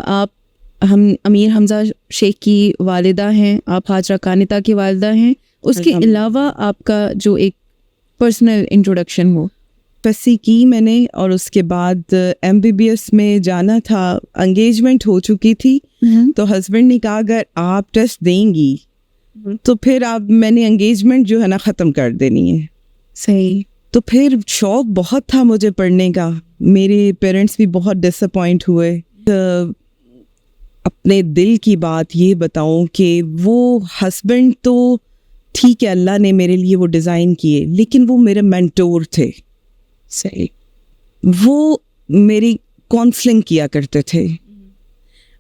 آپ امیر حمزہ شیخ کی والدہ ہیں، آپ ہاجرہ کانتا کی والدہ ہیں، اس کے علاوہ آپ کا جو ایک پرسنل انٹروڈکشن ہو۔ پسی کی میں نے، اور اس کے بعد MBBS میں جانا تھا، انگیجمنٹ ہو چکی تھی، تو ہسبینڈ نے کہا اگر آپ ٹیسٹ دیں گی تو پھر میں نے انگیجمنٹ جو ہے نا ختم کر دینی ہے۔ صحیح۔ تو پھر شوق بہت تھا مجھے پڑھنے کا، میرے پیرنٹس بھی بہت ڈس اپوائنٹ ہوئے۔ اپنے دل کی بات یہ بتاؤں کہ وہ ہسبینڈ تو ٹھیک ہے، اللہ نے میرے لیے وہ ڈیزائن کیے، لیکن وہ میرے مینٹور تھے۔ صحیح۔ وہ میری کونسلنگ کیا کرتے تھے۔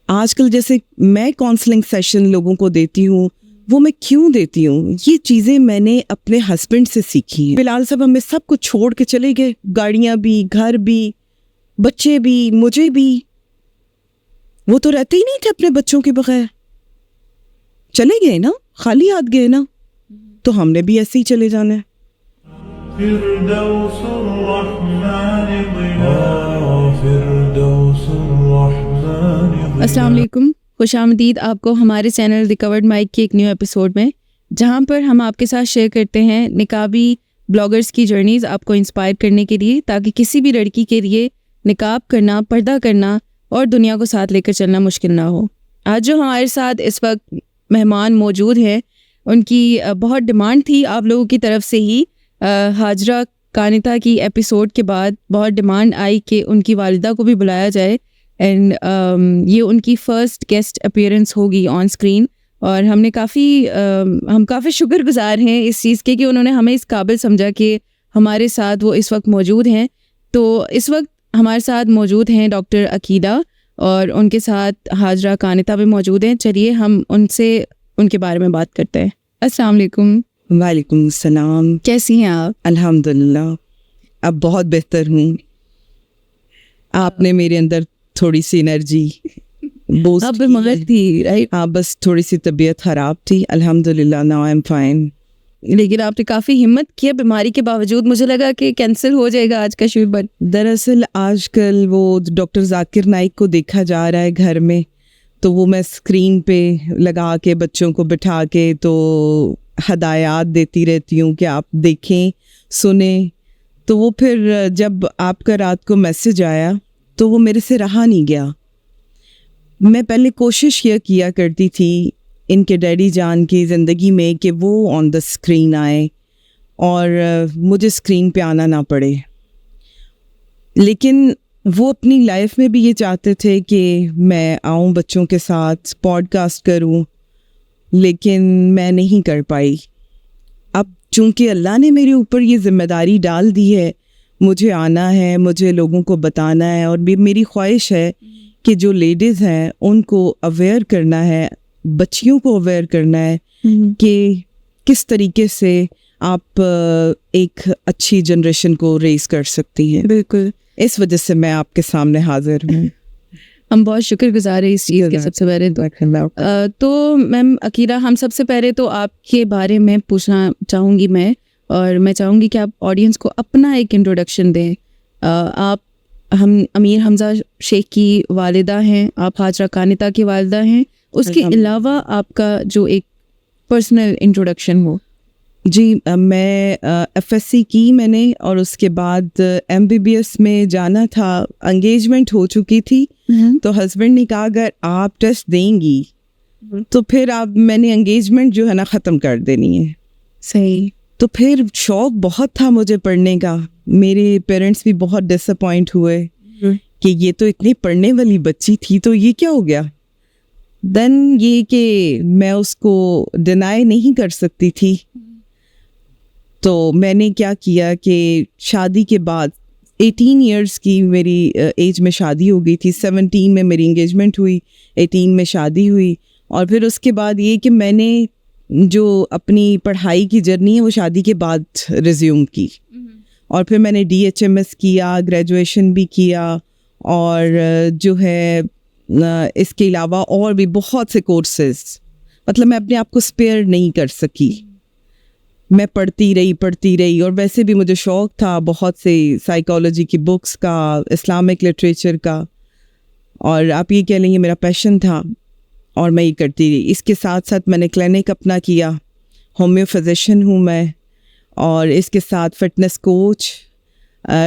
آج کل جیسے میں کونسلنگ سیشن لوگوں کو دیتی ہوں، وہ میں کیوں دیتی ہوں؟ یہ چیزیں میں نے اپنے ہسبینڈ سے سیکھی ہیں۔ بلال صاحب ہمیں سب کچھ چھوڑ کے چلے گئے، گاڑیاں بھی، گھر بھی، بچے بھی، مجھے بھی۔ وہ تو رہتے ہی نہیں تھے اپنے بچوں کے بغیر، چلے گئے نا، خالی ہاتھ گئے نا، تو ہم نے بھی ایسے ہی چلے جانا ہے۔ فردوس الرحمن فردوس الرحمن۔ السلام علیکم، خوش آمدید آپ کو ہمارے چینل ریکورڈ مائک کے ایک نیو ایپیسوڈ میں، جہاں پر ہم آپ کے ساتھ شیئر کرتے ہیں نقابی بلاگرز کی جرنیز، آپ کو انسپائر کرنے کے لیے، تاکہ کسی بھی لڑکی کے لیے نقاب کرنا، پردہ کرنا اور دنیا کو ساتھ لے کر چلنا مشکل نہ ہو۔ آج جو ہمارے ساتھ اس وقت مہمان موجود ہیں، ان کی بہت ڈیمانڈ تھی آپ لوگوں کی طرف سے ہی۔ ہاجرہ کانتا کی ایپیسوڈ کے بعد بہت ڈیمانڈ آئی کہ ان کی والدہ کو بھی بلایا جائے، اینڈ یہ ان کی فرسٹ گیسٹ اپیئرنس ہوگی آن اسکرین، اور ہم کافی شکر گزار ہیں اس چیز کے کہ انہوں نے ہمیں اس قابل سمجھا کہ ہمارے ساتھ وہ اس وقت موجود ہیں۔ تو اس وقت ہمارے ساتھ موجود ہیں ڈاکٹر عقیدہ، اور ان کے ساتھ ہاجرہ کانتا بھی موجود ہیں۔ چلیے ہم ان سے ان کے بارے میں بات کرتے ہیں۔ السلام علیکم۔ وعلیکم السلام۔ کیسی ہیں آپ؟ الحمدللہ، اب بہت بہتر ہوں۔ آپ نے میرے اندر تھوڑی سی انرجی اب مگر تھی، رائٹ؟ ہاں، بس تھوڑی سی طبیعت خراب تھی۔ الحمدللہ ناؤ آئی ایم فائن۔ لیکن آپ نے کافی ہمت کیا بیماری کے باوجود، مجھے لگا کہ کینسل ہو جائے گا آج کا شوٹ، بٹ دراصل آج کل وہ ڈاکٹر ذاکر نائک کو دیکھا جا رہا ہے گھر میں، تو وہ میں اسکرین پہ لگا کے بچوں کو بٹھا کے تو ہدایات دیتی رہتی ہوں کہ آپ دیکھیں، سنیں۔ تو وہ پھر جب آپ کا رات کو میسج آیا تو وہ میرے سے رہا نہیں گیا۔ میں پہلے کوشش یہ کیا کرتی تھی ان کے ڈیڈی جان کی زندگی میں کہ وہ آن دا اسکرین آئے اور مجھے اسکرین پہ آنا نہ پڑے، لیکن وہ اپنی لائف میں بھی یہ چاہتے تھے کہ میں آؤں بچوں کے ساتھ پوڈ کاسٹ کروں، لیکن میں نہیں کر پائی۔ اب چونکہ اللہ نے میرے اوپر یہ ذمہ داری ڈال دی ہے، مجھے آنا ہے، مجھے لوگوں کو بتانا ہے، اور بھی میری خواہش ہے کہ جو لیڈیز ہیں ان کو اویئر کرنا ہے، بچیوں کو اویئر کرنا ہے کہ کس طریقے سے آپ ایک اچھی جنریشن کو ریز کر سکتی ہیں۔ بالکل، اس وجہ سے میں آپ کے سامنے حاضر ہوں۔ ہم بہت شکر گزار ہیں اس چیز کے۔ سب سے پہلے تو میم عقیدہ، ہم سب سے پہلے تو آپ کے بارے میں پوچھنا چاہوں گی میں، اور میں چاہوں گی کہ آپ آڈینس کو اپنا ایک انٹروڈکشن دیں۔ آپ امیر حمزہ شیخ کی والدہ ہیں، آپ ہاجرہ کانتا کی والدہ ہیں، اس کے علاوہ آپ کا جو ایک پرسنل انٹروڈکشن ہو۔ جی، میں FSC کی میں نے، اور اس کے بعد MBBS میں جانا تھا، انگیجمنٹ ہو چکی تھی، تو ہسبینڈ نے کہا اگر آپ ٹیسٹ دیں گی تو پھر میں نے انگیجمنٹ جو ہے نا ختم کر دینی ہے۔ صحیح۔ تو پھر شوق بہت تھا مجھے پڑھنے کا، میرے پیرنٹس بھی بہت ڈس اپوائنٹ ہوئے کہ یہ تو اتنی پڑھنے والی بچی تھی، تو یہ کیا ہو گیا؟ دین یہ کہ میں اس کو ڈینائی نہیں کر سکتی تھی، تو میں نے کیا کیا کہ شادی کے بعد 18 ایئرس کی میری ایج میں شادی ہو گئی تھی، 17 میں میری انگیجمنٹ ہوئی، 18 میں شادی ہوئی، اور پھر اس کے بعد یہ کہ میں نے جو اپنی پڑھائی کی جرنی ہے وہ شادی کے بعد ریزیوم کی، اور پھر میں نے DHMS کیا، گریجویشن بھی کیا، اور جو ہے اس کے علاوہ اور بھی بہت سے کورسز، مطلب میں اپنے آپ کو اسپیئر نہیں کر سکی، میں پڑھتی رہی، اور ویسے بھی مجھے شوق تھا بہت سے سائیکالوجی کی بکس کا، اسلامک لٹریچر کا، اور آپ یہ کہہ لیں یہ میرا پیشن تھا اور میں یہ کرتی رہی. اس کے ساتھ ساتھ میں نے کلینک اپنا کیا, ہومیو فزیشین ہوں میں, اور اس کے ساتھ فٹنس کوچ,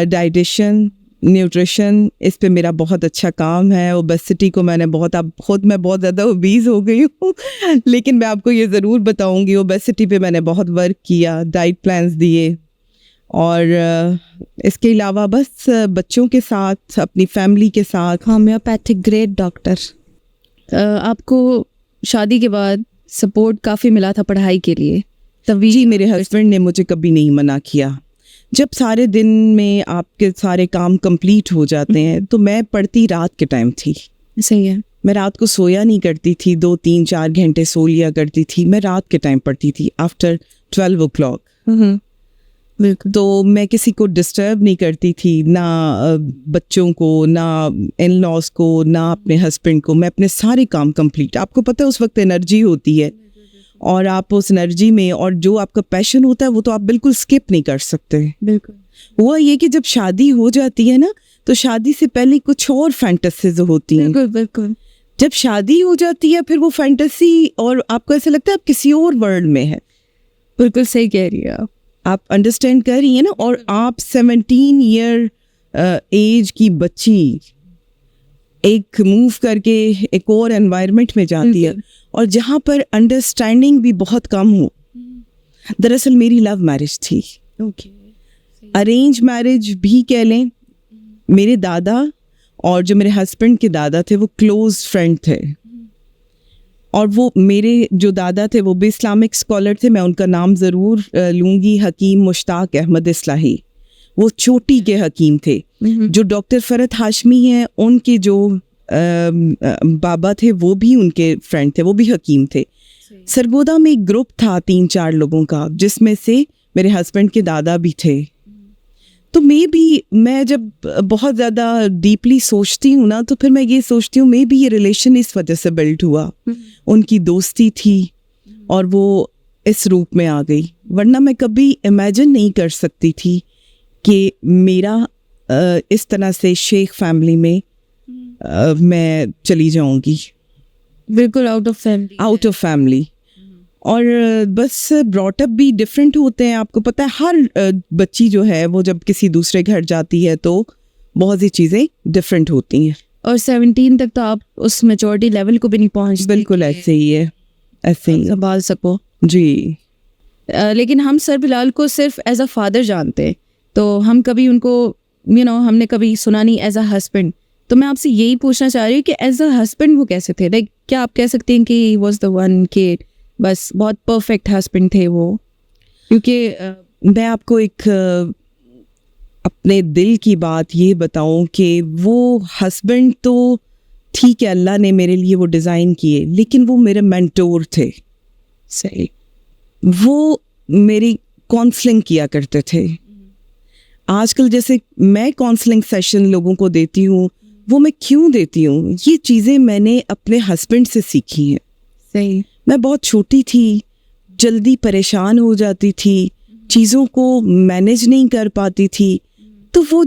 ڈائٹیشین, نیوٹریشن, اس پہ میرا بہت اچھا کام ہے. اوبیسٹی کو میں نے بہت, اب خود میں بہت زیادہ اوبیز ہو گئی ہوں لیکن میں آپ کو یہ ضرور بتاؤں گی اوبیسٹی پہ میں نے بہت ورک کیا, ڈائٹ پلانس دیے, اور اس کے علاوہ بس بچوں کے ساتھ, اپنی فیملی کے ساتھ. Homeopathic great doctor. آپ کو شادی کے بعد سپورٹ کافی ملا تھا پڑھائی کے لیے. جی, میرے ہسبینڈ نے مجھے کبھی نہیں منع کیا. جب سارے دن میں آپ کے سارے کام کمپلیٹ ہو جاتے ہیں تو میں پڑھتی رات کے ٹائم تھی. صحیح ہے. میں رات کو سویا نہیں کرتی تھی, 2, 3, 4 گھنٹے سو لیا کرتی تھی. میں رات کے ٹائم پڑھتی تھی آفٹر 12 o'clock. بالکل. تو میں کسی کو ڈسٹرب نہیں کرتی تھی, نہ بچوں کو, نہ ان لاز کو, نہ اپنے ہسبینڈ کو. میں اپنے سارے کام کمپلیٹ, آپ کو پتہ ہے اس وقت انرجی ہوتی ہے, اور آپ اس انرجی میں, اور جو آپ کا پیشن ہوتا ہے وہ تو آپ بالکل اسکپ نہیں کر سکتے. بالکل. ہوا یہ کہ جب شادی ہو جاتی ہے نا تو شادی سے پہلے کچھ اور فینٹسیز ہوتی ہیں. بالکل بالکل. جب شادی ہو جاتی ہے پھر وہ فینٹیسی, اور آپ کو ایسا لگتا ہے آپ کسی اور ورلڈ میں ہیں. بالکل صحیح کہہ رہی ہیں آپ انڈرسٹینڈ کر رہی ہیں نا. اور آپ 17 ایئر ایج کی بچی ایک موو کر کے ایک اور انوائرمنٹ میں جاتی ہے, اور جہاں پر انڈرسٹینڈنگ بھی بہت کم ہو. دراصل میری لو میرج تھی, ارینج میرج بھی کہہ لیں. میرے دادا اور جو میرے ہسبینڈ کے دادا تھے وہ کلوز فرینڈ تھے, اور وہ میرے جو دادا تھے وہ بھی اسلامک اسکالر تھے. میں ان کا نام ضرور لوں گی, حکیم مشتاق احمد اصلاحی. وہ چوٹی کے حکیم تھے. جو ڈاکٹر فرحت ہاشمی ہیں ان کے جو بابا تھے وہ بھی ان کے فرینڈ تھے, وہ بھی حکیم تھے. سرگودا میں ایک گروپ تھا 3-4 لوگوں کا, جس میں سے میرے ہسبینڈ کے دادا بھی تھے. تو میں جب بہت زیادہ ڈیپلی سوچتی ہوں نا تو پھر میں یہ سوچتی ہوں یہ ریلیشن اس وجہ سے بلڈ ہوا. ان کی دوستی تھی اور وہ اس روپ میں آ گئی, ورنہ میں کبھی امیجن نہیں کر سکتی تھی کہ میرا اس طرح سے شیخ فیملی میں میں چلی جاؤں گی. بالکل آؤٹ آف فیملی. اور بس براٹ اپ بھی ڈفرینٹ ہوتے ہیں. آپ کو پتہ ہے ہر بچی جو ہے وہ جب کسی دوسرے گھر جاتی ہے تو بہت سی چیزیں ڈفرینٹ ہوتی ہیں. اور 17 تک تو آپ اس میچورٹی لیول کو بھی نہیں پہنچ. بالکل ایسے ہی ہے, ایسے ہی سنبھال سکو. جی. لیکن ہم سر بلال کو صرف ایز اے فادر جانتے ہیں, تو ہم کبھی ان کو ہم نے کبھی سنا نہیں ایز اے ہسبینڈ. تو میں آپ سے یہی پوچھنا چاہ رہی ہوں کہ ایز اے ہسبینڈ وہ کیسے تھے؟ لائک کیا آپ کہہ سکتے ہیں کہ ہی واز دا ون, کہ بس بہت پرفیکٹ ہسبینڈ تھے وہ؟ کیونکہ میں آپ کو ایک اپنے دل کی بات یہ بتاؤں کہ وہ ہسبینڈ تو ٹھیک ہے اللہ نے میرے لیے وہ ڈیزائن کیے, لیکن وہ میرے مینٹور تھے. صحیح. وہ میری کاؤنسلنگ کیا کرتے تھے. آج کل جیسے میں کاؤنسلنگ سیشن لوگوں کو دیتی ہوں, وہ میں کیوں دیتی ہوں؟ یہ چیزیں میں نے اپنے ہسبینڈ سے سیکھی ہیں. صحیح. میں بہت چھوٹی تھی, جلدی پریشان ہو جاتی تھی, چیزوں کو مینیج نہیں کر پاتی تھی. تو وہ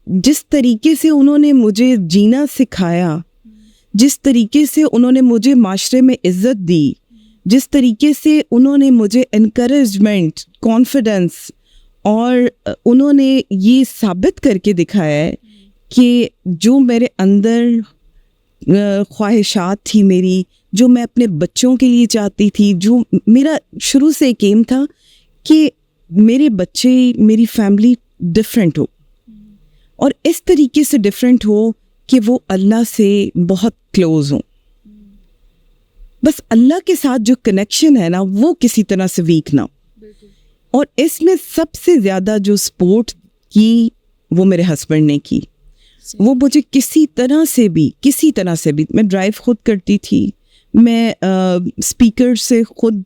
جس طریقے سے انہوں نے مجھے جینا سکھایا, جس طریقے سے انہوں نے مجھے معاشرے میں عزت دی, جس طریقے سے انہوں نے مجھے انکریجمنٹ, کانفیڈنس, اور انہوں نے یہ ثابت کر کے دکھایا ہے کہ جو میرے اندر خواہشات تھی میری, جو میں اپنے بچوں کے لیے چاہتی تھی, جو میرا شروع سے ایک ایم تھا کہ میرے بچے, میری فیملی ڈفرینٹ ہو, اور اس طریقے سے ڈفرینٹ ہو کہ وہ اللہ سے بہت کلوز ہوں. بس اللہ کے ساتھ جو کنیکشن ہے نا وہ کسی طرح سے ویک نہ ہو. اور اس میں سب سے زیادہ جو سپورٹ کی وہ میرے ہسبینڈ نے کی. وہ مجھے کسی طرح سے بھی, میں ڈرائیو خود کرتی تھی, میں اسپیکر سے خود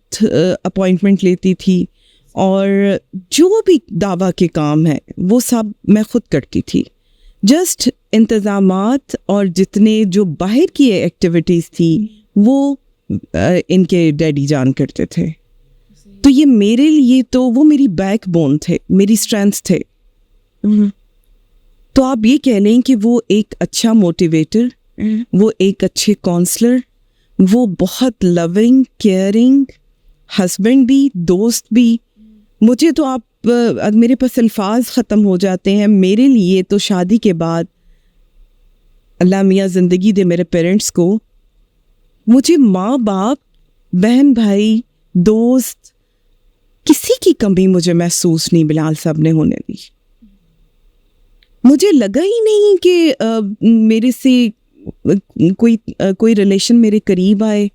اپوائنٹمنٹ لیتی تھی, اور جو بھی دعویٰ کے کام ہے وہ سب میں خود کرتی تھی. جسٹ انتظامات اور جتنے جو باہر کی ایکٹیویٹیز تھی وہ ان کے ڈیڈی جان کرتے تھے. تو یہ میرے لیے تو وہ میری بیک بون تھے, میری اسٹرینتھ تھے. تو آپ یہ کہہ لیں کہ وہ ایک اچھا موٹیویٹر وہ ایک اچھے کونسلر، وہ بہت لونگ کیئرنگ ہسبینڈ بھی، دوست بھی. مجھے تو آپ میرے پاس الفاظ ختم ہو جاتے ہیں. میرے لیے تو شادی کے بعد اللہ میاں زندگی دے میرے پیرنٹس کو، مجھے ماں باپ، بہن بھائی، دوست، کسی کی کمی مجھے محسوس نہیں بلال صاحب نے ہونے دی. مجھے لگا ہی نہیں کہ میرے سے کوئی ریلیشن میرے قریب آئے.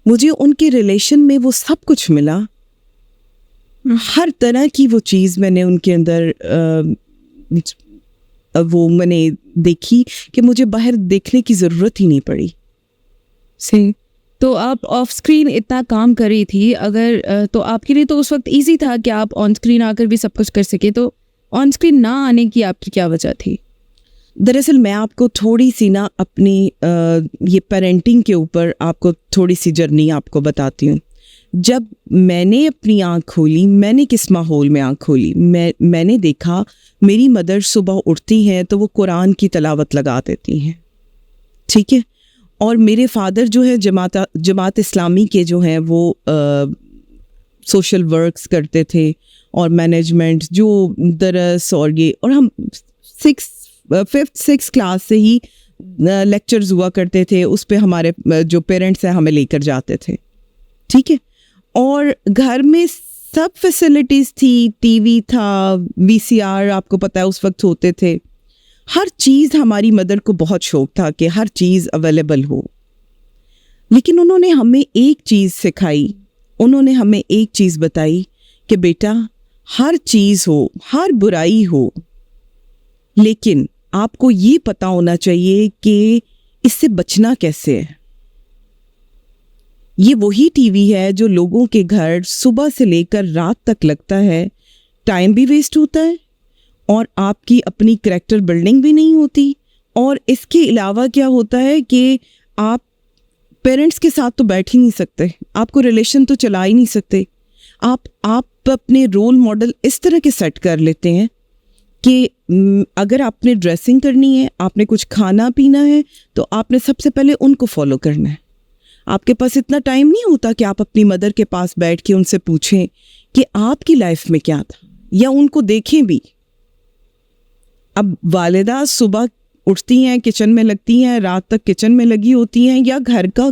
مجھے ان کے ریلیشن میں وہ سب کچھ ملا، ہر طرح کی وہ چیز میں نے ان کے اندر وہ میں نے دیکھی کہ مجھے باہر دیکھنے کی ضرورت ہی نہیں پڑی. صحیح. تو آپ آف اسکرین اتنا کام کر رہی تھی، اگر تو آپ کے لیے تو اس وقت ایزی تھا کہ آپ آن اسکرین آ کر بھی سب کچھ کر سکے، تو آن اسکرین نہ آنے کی آپ کی کیا وجہ تھی؟ دراصل میں آپ کو تھوڑی سی نا اپنی یہ پیرنٹنگ کے اوپر آپ کو تھوڑی سی جرنی آپ کو بتاتی ہوں. جب میں نے اپنی آنکھ کھولی، میں نے کس ماحول میں آنکھ کھولی، میں نے دیکھا میری مدر صبح اٹھتی ہیں تو وہ قرآن کی تلاوت لگا دیتی ہیں، ٹھیک ہے، اور میرے فادر جو ہے جماعت اسلامی کے جو ہیں وہ سوشل ورکس کرتے تھے اور مینجمنٹ جو درس اور یہ، اور ہم 5th 6th کلاس سے ہی لیکچرز ہوا کرتے تھے، اس پہ ہمارے جو پیرنٹس ہیں ہمیں لے کر جاتے تھے، ٹھیک ہے. اور گھر میں سب فیسلٹیز تھی، ٹی وی تھا، VCR آپ کو پتہ ہے اس وقت ہوتے تھے، ہر چیز. ہماری مدر کو بہت شوق تھا کہ ہر چیز اویلیبل ہو، لیکن انہوں نے ہمیں ایک چیز سکھائی، انہوں نے ہمیں ایک چیز بتائی کہ بیٹا ہر چیز ہو، ہر برائی ہو، لیکن آپ کو یہ پتہ ہونا چاہیے کہ اس سے بچنا کیسے ہے. یہ وہی ٹی وی ہے جو لوگوں کے گھر صبح سے لے کر رات تک لگتا ہے، ٹائم بھی ویسٹ ہوتا ہے اور آپ کی اپنی کریکٹر بلڈنگ بھی نہیں ہوتی. اور اس کے علاوہ کیا ہوتا ہے کہ آپ پیرنٹس کے ساتھ تو بیٹھ ہی نہیں سکتے، آپ کو ریلیشن تو چلا ہی نہیں سکتے. آپ اپنے رول ماڈل اس طرح کے سیٹ کر لیتے ہیں کہ اگر آپ نے ڈریسنگ کرنی ہے، آپ نے کچھ کھانا پینا ہے، تو آپ نے سب سے پہلے ان کو فالو کرنا ہے. آپ کے پاس اتنا ٹائم نہیں ہوتا کہ آپ اپنی مدر کے پاس بیٹھ کے ان سے پوچھیں کہ آپ کی لائف میں کیا تھا، یا ان کو دیکھیں بھی. اب والدہ صبح اٹھتی ہیں، کچن میں لگتی ہیں، رات تک کچن میں لگی ہوتی ہیں یا گھر کا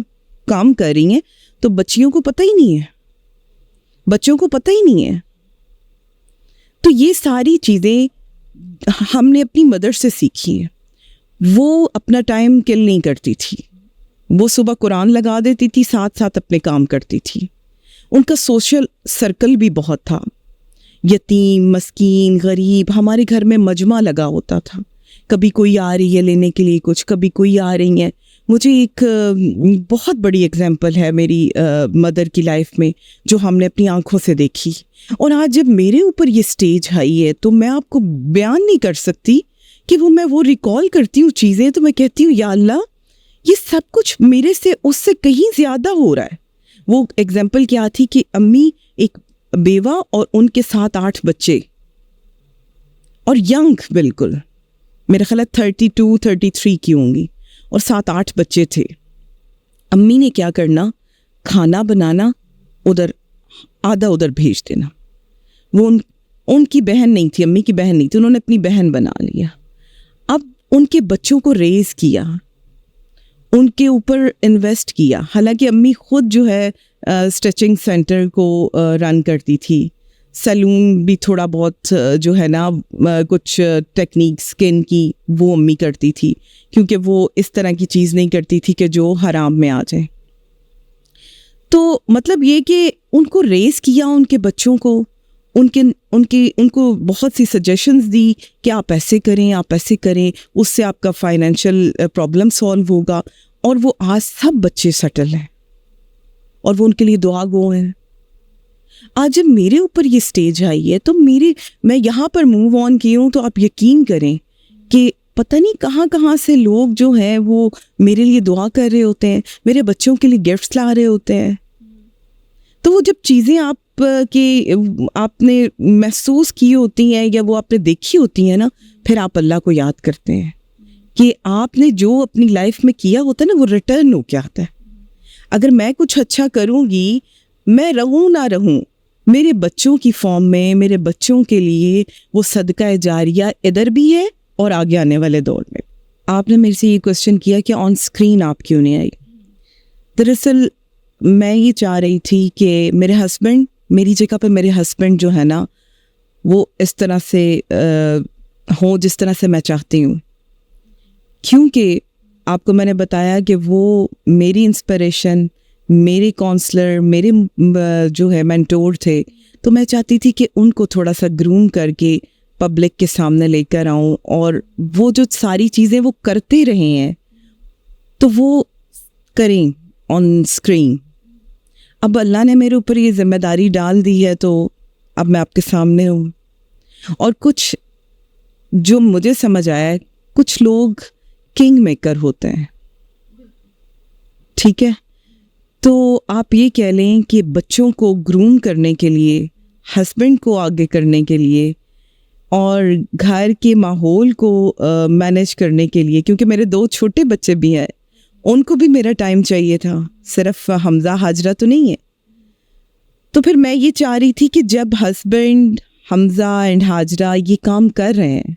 کام کر رہی ہیں، تو بچیوں کو پتہ ہی نہیں ہے، بچوں کو پتہ ہی نہیں ہے. تو یہ ساری چیزیں ہم نے اپنی مدر سے سیکھی ہیں. وہ اپنا ٹائم کل نہیں کرتی تھی، وہ صبح قرآن لگا دیتی تھی، ساتھ ساتھ اپنے کام کرتی تھی. ان کا سوشل سرکل بھی بہت تھا، یتیم، مسکین، غریب. ہمارے گھر میں مجمع لگا ہوتا تھا، کبھی کوئی آ رہی ہے لینے کے لیے کچھ، کبھی کوئی آ رہی ہے. مجھے ایک بہت بڑی ایگزامپل ہے میری مدر کی لائف میں جو ہم نے اپنی آنکھوں سے دیکھی. اور آج جب میرے اوپر یہ سٹیج آئی ہے تو میں آپ کو بیان نہیں کر سکتی کہ میں وہ ریکال کرتی ہوں چیزیں تو میں کہتی ہوں یا اللہ، یہ سب کچھ میرے سے اس سے کہیں زیادہ ہو رہا ہے. وہ ایگزامپل کیا تھی کہ امی ایک بیوہ اور ان کے 7-8 بچے، اور ینگ بالکل، میرا خیال ہے 32-33 کی ہوں گی، اور 7-8 بچے تھے. امی نے کیا کرنا، کھانا بنانا، ادھر آدھا ادھر بھیج دینا. وہ ان کی بہن نہیں تھی، امی کی بہن نہیں تھی، انہوں نے اپنی بہن بنا لیا. اب ان کے بچوں کو ریز کیا، ان کے اوپر انویسٹ کیا. حالانکہ امی خود جو ہے اسٹیچنگ سینٹر کو رن کرتی تھی، سیلون بھی تھوڑا بہت جو ہے نا کچھ ٹیکنیک اسکن کی وہ امی کرتی تھی، کیونکہ وہ اس طرح کی چیز نہیں کرتی تھی کہ جو حرام میں آ جائے. تو مطلب یہ کہ ان کو ریز کیا، ان کے بچوں کو، ان کو بہت سی سجیشنز دی کہ آپ ایسے کریں، آپ ایسے کریں، اس سے آپ کا فائنینشیل پرابلم سالو ہوگا. اور وہ آج سب بچے سیٹل ہیں اور وہ ان کے لیے دعا گو ہیں. آج جب میرے اوپر یہ سٹیج آئی ہے تو میں یہاں پر موو آن کی ہوں، تو آپ یقین کریں کہ پتہ نہیں کہاں کہاں سے لوگ جو ہیں وہ میرے لیے دعا کر رہے ہوتے ہیں، میرے بچوں کے لیے گفٹس لا رہے ہوتے ہیں. تو وہ جب چیزیں آپ نے محسوس کی ہوتی ہیں یا وہ آپ نے دیکھی ہوتی ہیں نا، پھر آپ اللہ کو یاد کرتے ہیں کہ آپ نے جو اپنی لائف میں کیا ہوتا ہے نا وہ ریٹرن ہو کے آتا ہے. اگر میں کچھ اچھا کروں گی, میں رہوں نہ رہوں, میرے بچوں کی فارم میں, میرے بچوں کے لیے وہ صدقہ جاریہ ادھر بھی ہے اور آگے آنے والے دور میں. آپ نے میرے سے یہ کوشچن کیا کہ آن اسکرین آپ کیوں نہیں آئی. دراصل میں یہ چاہ رہی تھی کہ میرے ہسبینڈ, میری جگہ پہ میرے ہسبینڈ جو ہے نا وہ اس طرح سے ہوں جس طرح سے میں چاہتی ہوں, کیونکہ آپ کو میں نے بتایا کہ وہ میری انسپریشن, میرے کونسلر, میرے جو ہے مینٹور تھے. تو میں چاہتی تھی کہ ان کو تھوڑا سا گروم کر کے پبلک کے سامنے لے کر آؤں, اور وہ جو ساری چیزیں وہ کرتے رہے ہیں تو وہ کریں آن اسکرین. اب اللہ نے میرے اوپر یہ ذمہ داری ڈال دی ہے تو اب میں آپ کے سامنے ہوں. اور کچھ جو مجھے سمجھ آیا ہے, کچھ لوگ کنگ میکر ہوتے ہیں, ٹھیک ہے, تو آپ یہ کہہ لیں کہ بچوں کو گروم کرنے کے لیے, ہسبینڈ کو آگے کرنے کے لیے, اور گھر کے ماحول کو مینیج کرنے کے لیے, کیونکہ میرے 2 چھوٹے بچے بھی ہیں, ان کو بھی میرا ٹائم چاہیے تھا, صرف حمزہ حاجرہ تو نہیں ہے. تو پھر میں یہ چاہ رہی تھی کہ جب ہسبینڈ, حمزہ اینڈ حاجرہ یہ کام کر رہے ہیں,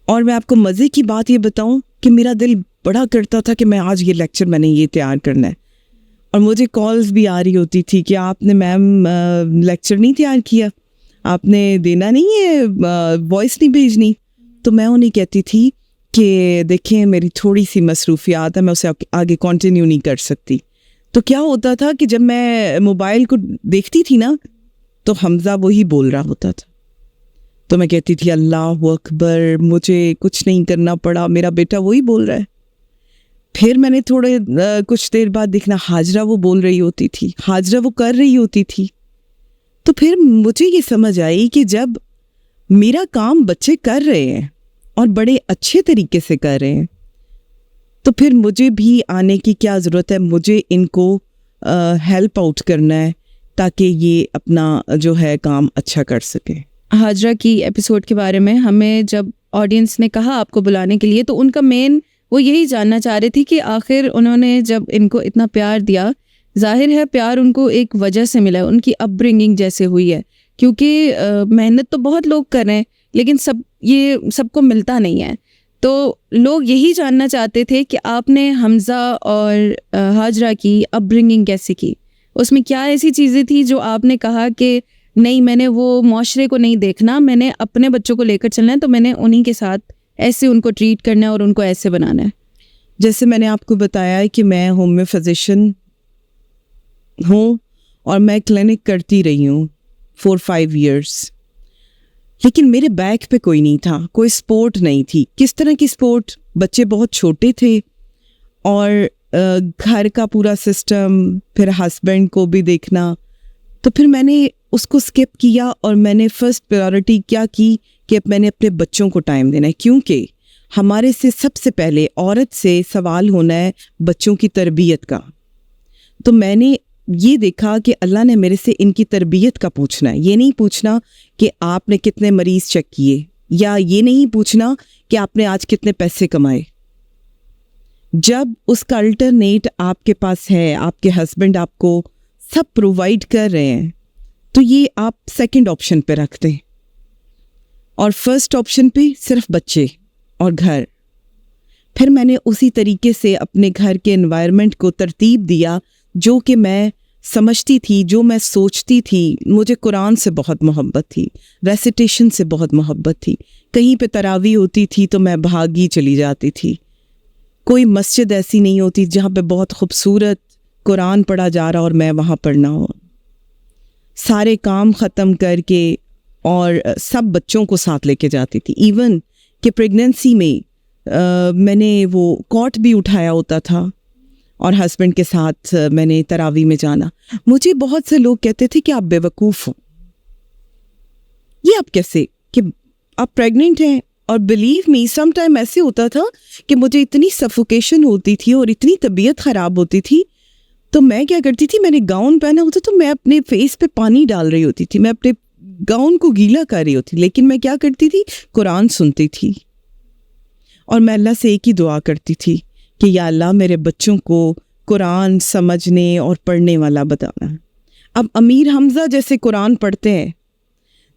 اور میں آپ کو مزے کی بات یہ بتاؤں کہ میرا دل بڑا کرتا تھا کہ میں آج یہ لیکچر میں نے یہ تیار کرنا ہے, اور مجھے کالز بھی آ رہی ہوتی تھی کہ آپ نے میم لیکچر نہیں تیار کیا, آپ نے دینا نہیں ہے, وائس نہیں بھیجنی. تو میں انہیں کہتی تھی کہ دیکھیں میری تھوڑی سی مصروفیات ہے, میں اسے آگے کنٹینیو نہیں کر سکتی. تو کیا ہوتا تھا کہ جب میں موبائل کو دیکھتی تھی نا تو حمزہ وہی بول رہا ہوتا تھا, تو میں کہتی تھی اللہ اکبر, مجھے کچھ نہیں کرنا پڑا, میرا بیٹا وہی بول رہا ہے. پھر میں نے تھوڑے کچھ دیر بعد دیکھنا حاجرہ وہ بول رہی ہوتی تھی, حاجرہ وہ کر رہی ہوتی تھی. تو پھر مجھے یہ سمجھ آئی کہ جب میرا کام بچے کر رہے ہیں اور بڑے اچھے طریقے سے کر رہے ہیں تو پھر مجھے بھی آنے کی کیا ضرورت ہے, مجھے ان کو ہیلپ آؤٹ کرنا ہے تاکہ یہ اپنا جو ہے کام اچھا کر سکے. حاجرہ کی ایپیسوڈ کے بارے میں ہمیں جب آڈینس نے کہا آپ کو بلانے کے لیے, تو ان کا مین وہ یہی جاننا چاہ رہی تھی کہ آخر انہوں نے جب ان کو اتنا پیار دیا, ظاہر ہے پیار ان کو ایک وجہ سے ملا ہے, ان کی اپ برنگنگ جیسے ہوئی ہے, کیونکہ محنت تو بہت لوگ کر رہے ہیں لیکن سب کو ملتا نہیں ہے. تو لوگ یہی جاننا چاہتے تھے کہ آپ نے حمزہ اور حاجرہ کی اپ برنگنگ کیسے کی, اس میں کیا ایسی چیزیں تھی جو آپ نے کہا کہ نہیں میں نے وہ معاشرے کو نہیں دیکھنا, میں نے اپنے بچوں کو لے کر چلنا ہے, تو میں نے انہی کے ساتھ ایسے ان کو ٹریٹ کرنا ہے اور ان کو ایسے بنانا ہے. جیسے میں نے آپ کو بتایا ہے کہ میں ہوم میں فزیشین ہوں اور میں کلینک کرتی رہی ہوں 4-5 ایئرس, لیکن میرے بیک پہ کوئی نہیں تھا, کوئی سپورٹ نہیں تھی. کس طرح کی سپورٹ؟ بچے بہت چھوٹے تھے اور گھر کا پورا سسٹم, پھر ہسبینڈ کو بھی دیکھنا. تو پھر میں نے اس کو سکپ کیا اور میں نے فرسٹ پریورٹی کیا کی کہ میں نے اپنے بچوں کو ٹائم دینا ہے, کیونکہ ہمارے سے سب سے پہلے عورت سے سوال ہونا ہے بچوں کی تربیت کا. تو میں نے یہ دیکھا کہ اللہ نے میرے سے ان کی تربیت کا پوچھنا ہے, یہ نہیں پوچھنا کہ آپ نے کتنے مریض چیک کیے, یا یہ نہیں پوچھنا کہ آپ نے آج کتنے پیسے کمائے. جب اس کا الٹرنیٹ آپ کے پاس ہے, آپ کے ہسبینڈ آپ کو سب پرووائڈ کر رہے ہیں, تو یہ آپ سیکنڈ آپشن پہ رکھ دیں, اور فرسٹ آپشن پہ صرف بچے اور گھر. پھر میں نے اسی طریقے سے اپنے گھر کے انوائرمنٹ کو ترتیب دیا جو کہ میں سمجھتی تھی, جو میں سوچتی تھی. مجھے قرآن سے بہت محبت تھی, ریسیٹیشن سے بہت محبت تھی. کہیں پہ تراویح ہوتی تھی تو میں بھاگی چلی جاتی تھی. کوئی مسجد ایسی نہیں ہوتی جہاں پہ بہت خوبصورت قرآن پڑھا جا رہا اور میں وہاں پڑھنا ہوں. سارے کام ختم کر کے اور سب بچوں کو ساتھ لے کے جاتی تھی. ایون کہ پریگننسی میں میں نے وہ کاٹ بھی اٹھایا ہوتا تھا اور ہسبینڈ کے ساتھ میں نے تراویح میں جانا. مجھے بہت سے لوگ کہتے تھے کہ آپ بے وقوف ہو, یہ آپ کیسے کہ آپ پریگننٹ ہیں. اور بلیو می سم ٹائم ایسے ہوتا تھا کہ مجھے اتنی سفوکیشن ہوتی تھی اور اتنی طبیعت خراب ہوتی تھی, تو میں کیا کرتی تھی, میں نے گاؤن پہنا ہوتا تو میں اپنے فیس پہ پانی ڈال رہی ہوتی تھی, میں اپنے گاؤن کو گیلا کر رہی ہوتی, لیکن میں کیا کرتی تھی, قرآن سنتی تھی. اور میں اللہ سے ایک ہی دعا کرتی تھی کہ یا اللہ میرے بچوں کو قرآن سمجھنے اور پڑھنے والا بتانا. اب امیر حمزہ جیسے قرآن پڑھتے ہیں،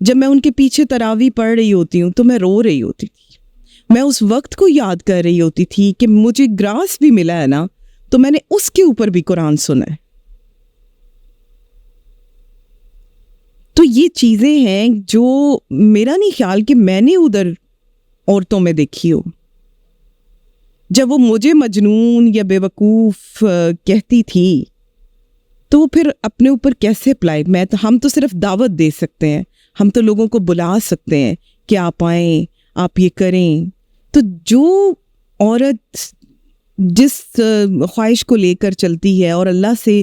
جب میں ان کے پیچھے تراویح پڑھ رہی ہوتی ہوں تو میں رو رہی ہوتی تھی. میں اس وقت کو یاد کر رہی ہوتی تھی کہ مجھے گراس بھی ملا ہے نا تو میں نے اس کے اوپر بھی قرآن سنا ہے. تو یہ چیزیں ہیں جو میرا نہیں خیال کہ میں نے ادھر عورتوں میں دیکھی ہو. جب وہ مجھے مجنون یا بے وقوف کہتی تھی تو پھر اپنے اوپر کیسے اپلائی؟ ہم تو صرف دعوت دے سکتے ہیں، ہم تو لوگوں کو بلا سکتے ہیں کہ آپ آئیں، آپ یہ کریں. تو جو عورت جس خواہش کو لے کر چلتی ہے اور اللہ سے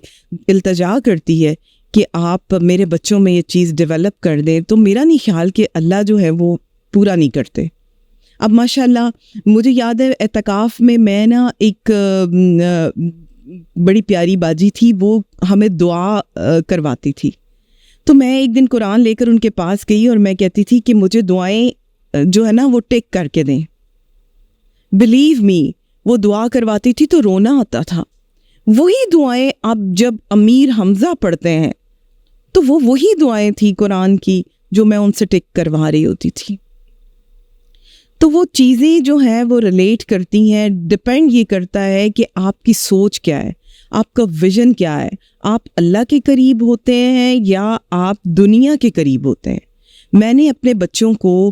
التجا کرتی ہے کہ آپ میرے بچوں میں یہ چیز ڈیولپ کر دیں، تو میرا نہیں خیال کہ اللہ جو ہے وہ پورا نہیں کرتے. اب ماشاءاللہ مجھے یاد ہے اعتکاف میں نا ایک بڑی پیاری باجی تھی، وہ ہمیں دعا کرواتی تھی. تو میں ایک دن قرآن لے کر ان کے پاس گئی اور میں کہتی تھی کہ مجھے دعائیں جو ہے نا وہ ٹک کر کے دیں. بلیو می، وہ دعا کرواتی تھی تو رونا آتا تھا. وہی دعائیں اب جب امیر حمزہ پڑھتے ہیں تو وہ وہی دعائیں تھی قرآن کی جو میں ان سے ٹک کروا رہی ہوتی تھی. تو وہ چیزیں جو ہیں وہ ریلیٹ کرتی ہیں. ڈپینڈ یہ کرتا ہے کہ آپ کی سوچ کیا ہے، آپ کا ویژن کیا ہے. آپ اللہ کے قریب ہوتے ہیں یا آپ دنیا کے قریب ہوتے ہیں. میں نے اپنے بچوں کو،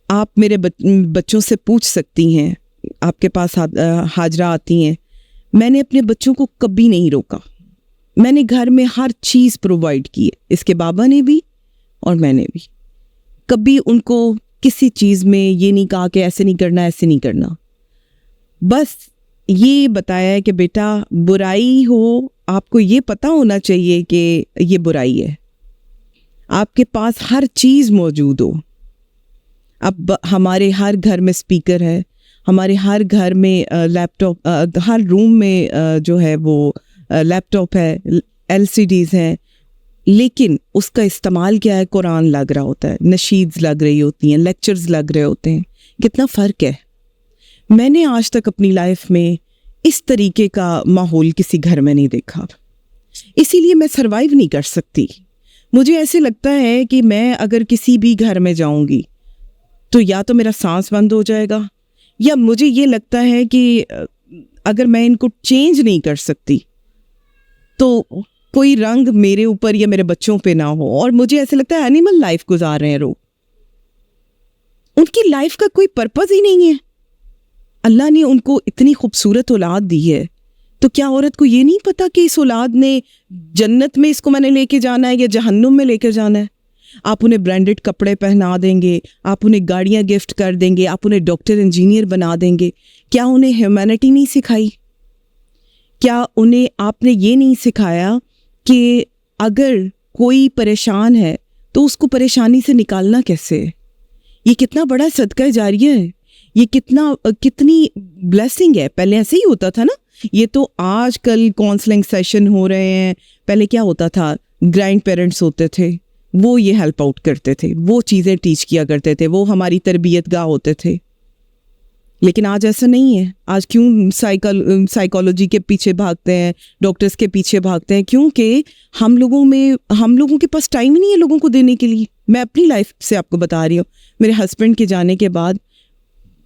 آپ میرے بچوں سے پوچھ سکتی ہیں، آپ کے پاس حاجرہ آتی ہیں، میں نے اپنے بچوں کو کبھی نہیں روکا. میں نے گھر میں ہر چیز پرووائڈ کی ہے، اس کے بابا نے بھی اور میں نے بھی. کبھی ان کو کسی چیز میں یہ نہیں کہا کہ ایسے نہیں کرنا، ایسے نہیں کرنا. بس یہ بتایا ہے کہ بیٹا برائی ہو، آپ کو یہ پتہ ہونا چاہیے کہ یہ برائی ہے. آپ کے پاس ہر چیز موجود ہو. اب ہمارے ہر گھر میں اسپیکر ہے، ہمارے ہر گھر میں لیپ ٹاپ، ہر روم میں جو ہے وہ لیپ ٹاپ ہے، LCDs ہیں، لیکن اس کا استعمال کیا ہے؟ قرآن لگ رہا ہوتا ہے، نشیدز لگ رہی ہوتی ہیں، لیکچرز لگ رہے ہوتے ہیں. کتنا فرق ہے. میں نے آج تک اپنی لائف میں اس طریقے کا ماحول کسی گھر میں نہیں دیکھا. اسی لیے میں سروائیو نہیں کر سکتی. مجھے ایسے لگتا ہے کہ میں اگر کسی بھی گھر میں جاؤں گی تو یا تو میرا سانس بند ہو جائے گا، یا مجھے یہ لگتا ہے کہ اگر میں ان کو چینج نہیں کر سکتی تو کوئی رنگ میرے اوپر یا میرے بچوں پہ نہ ہو. اور مجھے ایسے لگتا ہے اینیمل لائف گزار رہے ہیں لوگ، ان کی لائف کا کوئی پرپز ہی نہیں ہے. اللہ نے ان کو اتنی خوبصورت اولاد دی ہے، تو کیا عورت کو یہ نہیں پتا کہ اس اولاد نے جنت میں اس کو میں نے لے کے جانا ہے یا جہنم میں لے کے جانا ہے؟ آپ انہیں برانڈڈ کپڑے پہنا دیں گے، آپ انہیں گاڑیاں گفٹ کر دیں گے، آپ انہیں ڈاکٹر انجینئر بنا دیں گے. کیا انہیں ہیومینٹی نہیں سکھائی؟ کیا انہیں آپ نے یہ نہیں سکھایا کہ اگر کوئی پریشان ہے تو اس کو پریشانی سے نکالنا کیسے ہے؟ یہ کتنا بڑا صدقہ جاریہ ہے، یہ کتنی بلیسنگ ہے. پہلے ایسے ہی ہوتا تھا نا. یہ تو آج کل کاؤنسلنگ سیشن ہو رہے ہیں. پہلے کیا ہوتا تھا؟ گرینڈ پیرنٹس ہوتے تھے، وہ یہ ہیلپ آؤٹ کرتے تھے، وہ چیزیں ٹیچ کیا کرتے تھے، وہ ہماری تربیت گاہ ہوتے تھے. لیکن آج ایسا نہیں ہے. آج کیوں سائیکالوجی کے پیچھے بھاگتے ہیں، ڈاکٹرز کے پیچھے بھاگتے ہیں؟ کیونکہ ہم لوگوں کے پاس ٹائم ہی نہیں ہے لوگوں کو دینے کے لیے. میں اپنی لائف سے آپ کو بتا رہی ہوں. میرے ہسبینڈ کے جانے کے بعد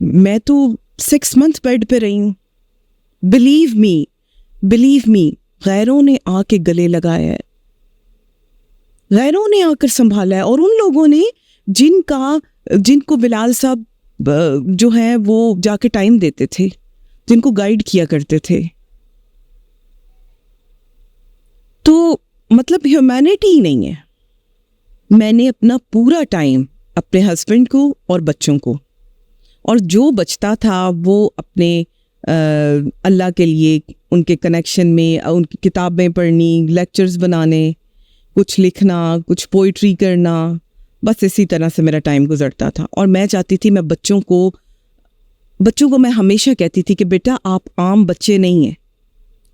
میں تو 6 months بیڈ پہ رہی ہوں. بلیو می غیروں نے آ کے گلے لگایا ہے، غیروں نے آ کر سنبھالا ہے. اور ان لوگوں نے جن کو بلال صاحب جو ہیں وہ جا کے ٹائم دیتے تھے، جن کو گائیڈ کیا کرتے تھے. تو مطلب ہیومینٹی ہی نہیں ہے. میں نے اپنا پورا ٹائم اپنے ہسبینڈ کو اور بچوں کو، اور جو بچتا تھا وہ اپنے اللہ کے لیے، ان کے کنیکشن میں، ان کی کتابیں پڑھنی، لیکچرز بنانے، کچھ لکھنا، کچھ پوئٹری کرنا، بس اسی طرح سے میرا ٹائم گزرتا تھا. اور میں چاہتی تھی، میں بچوں کو میں ہمیشہ کہتی تھی کہ بیٹا آپ عام بچے نہیں ہیں،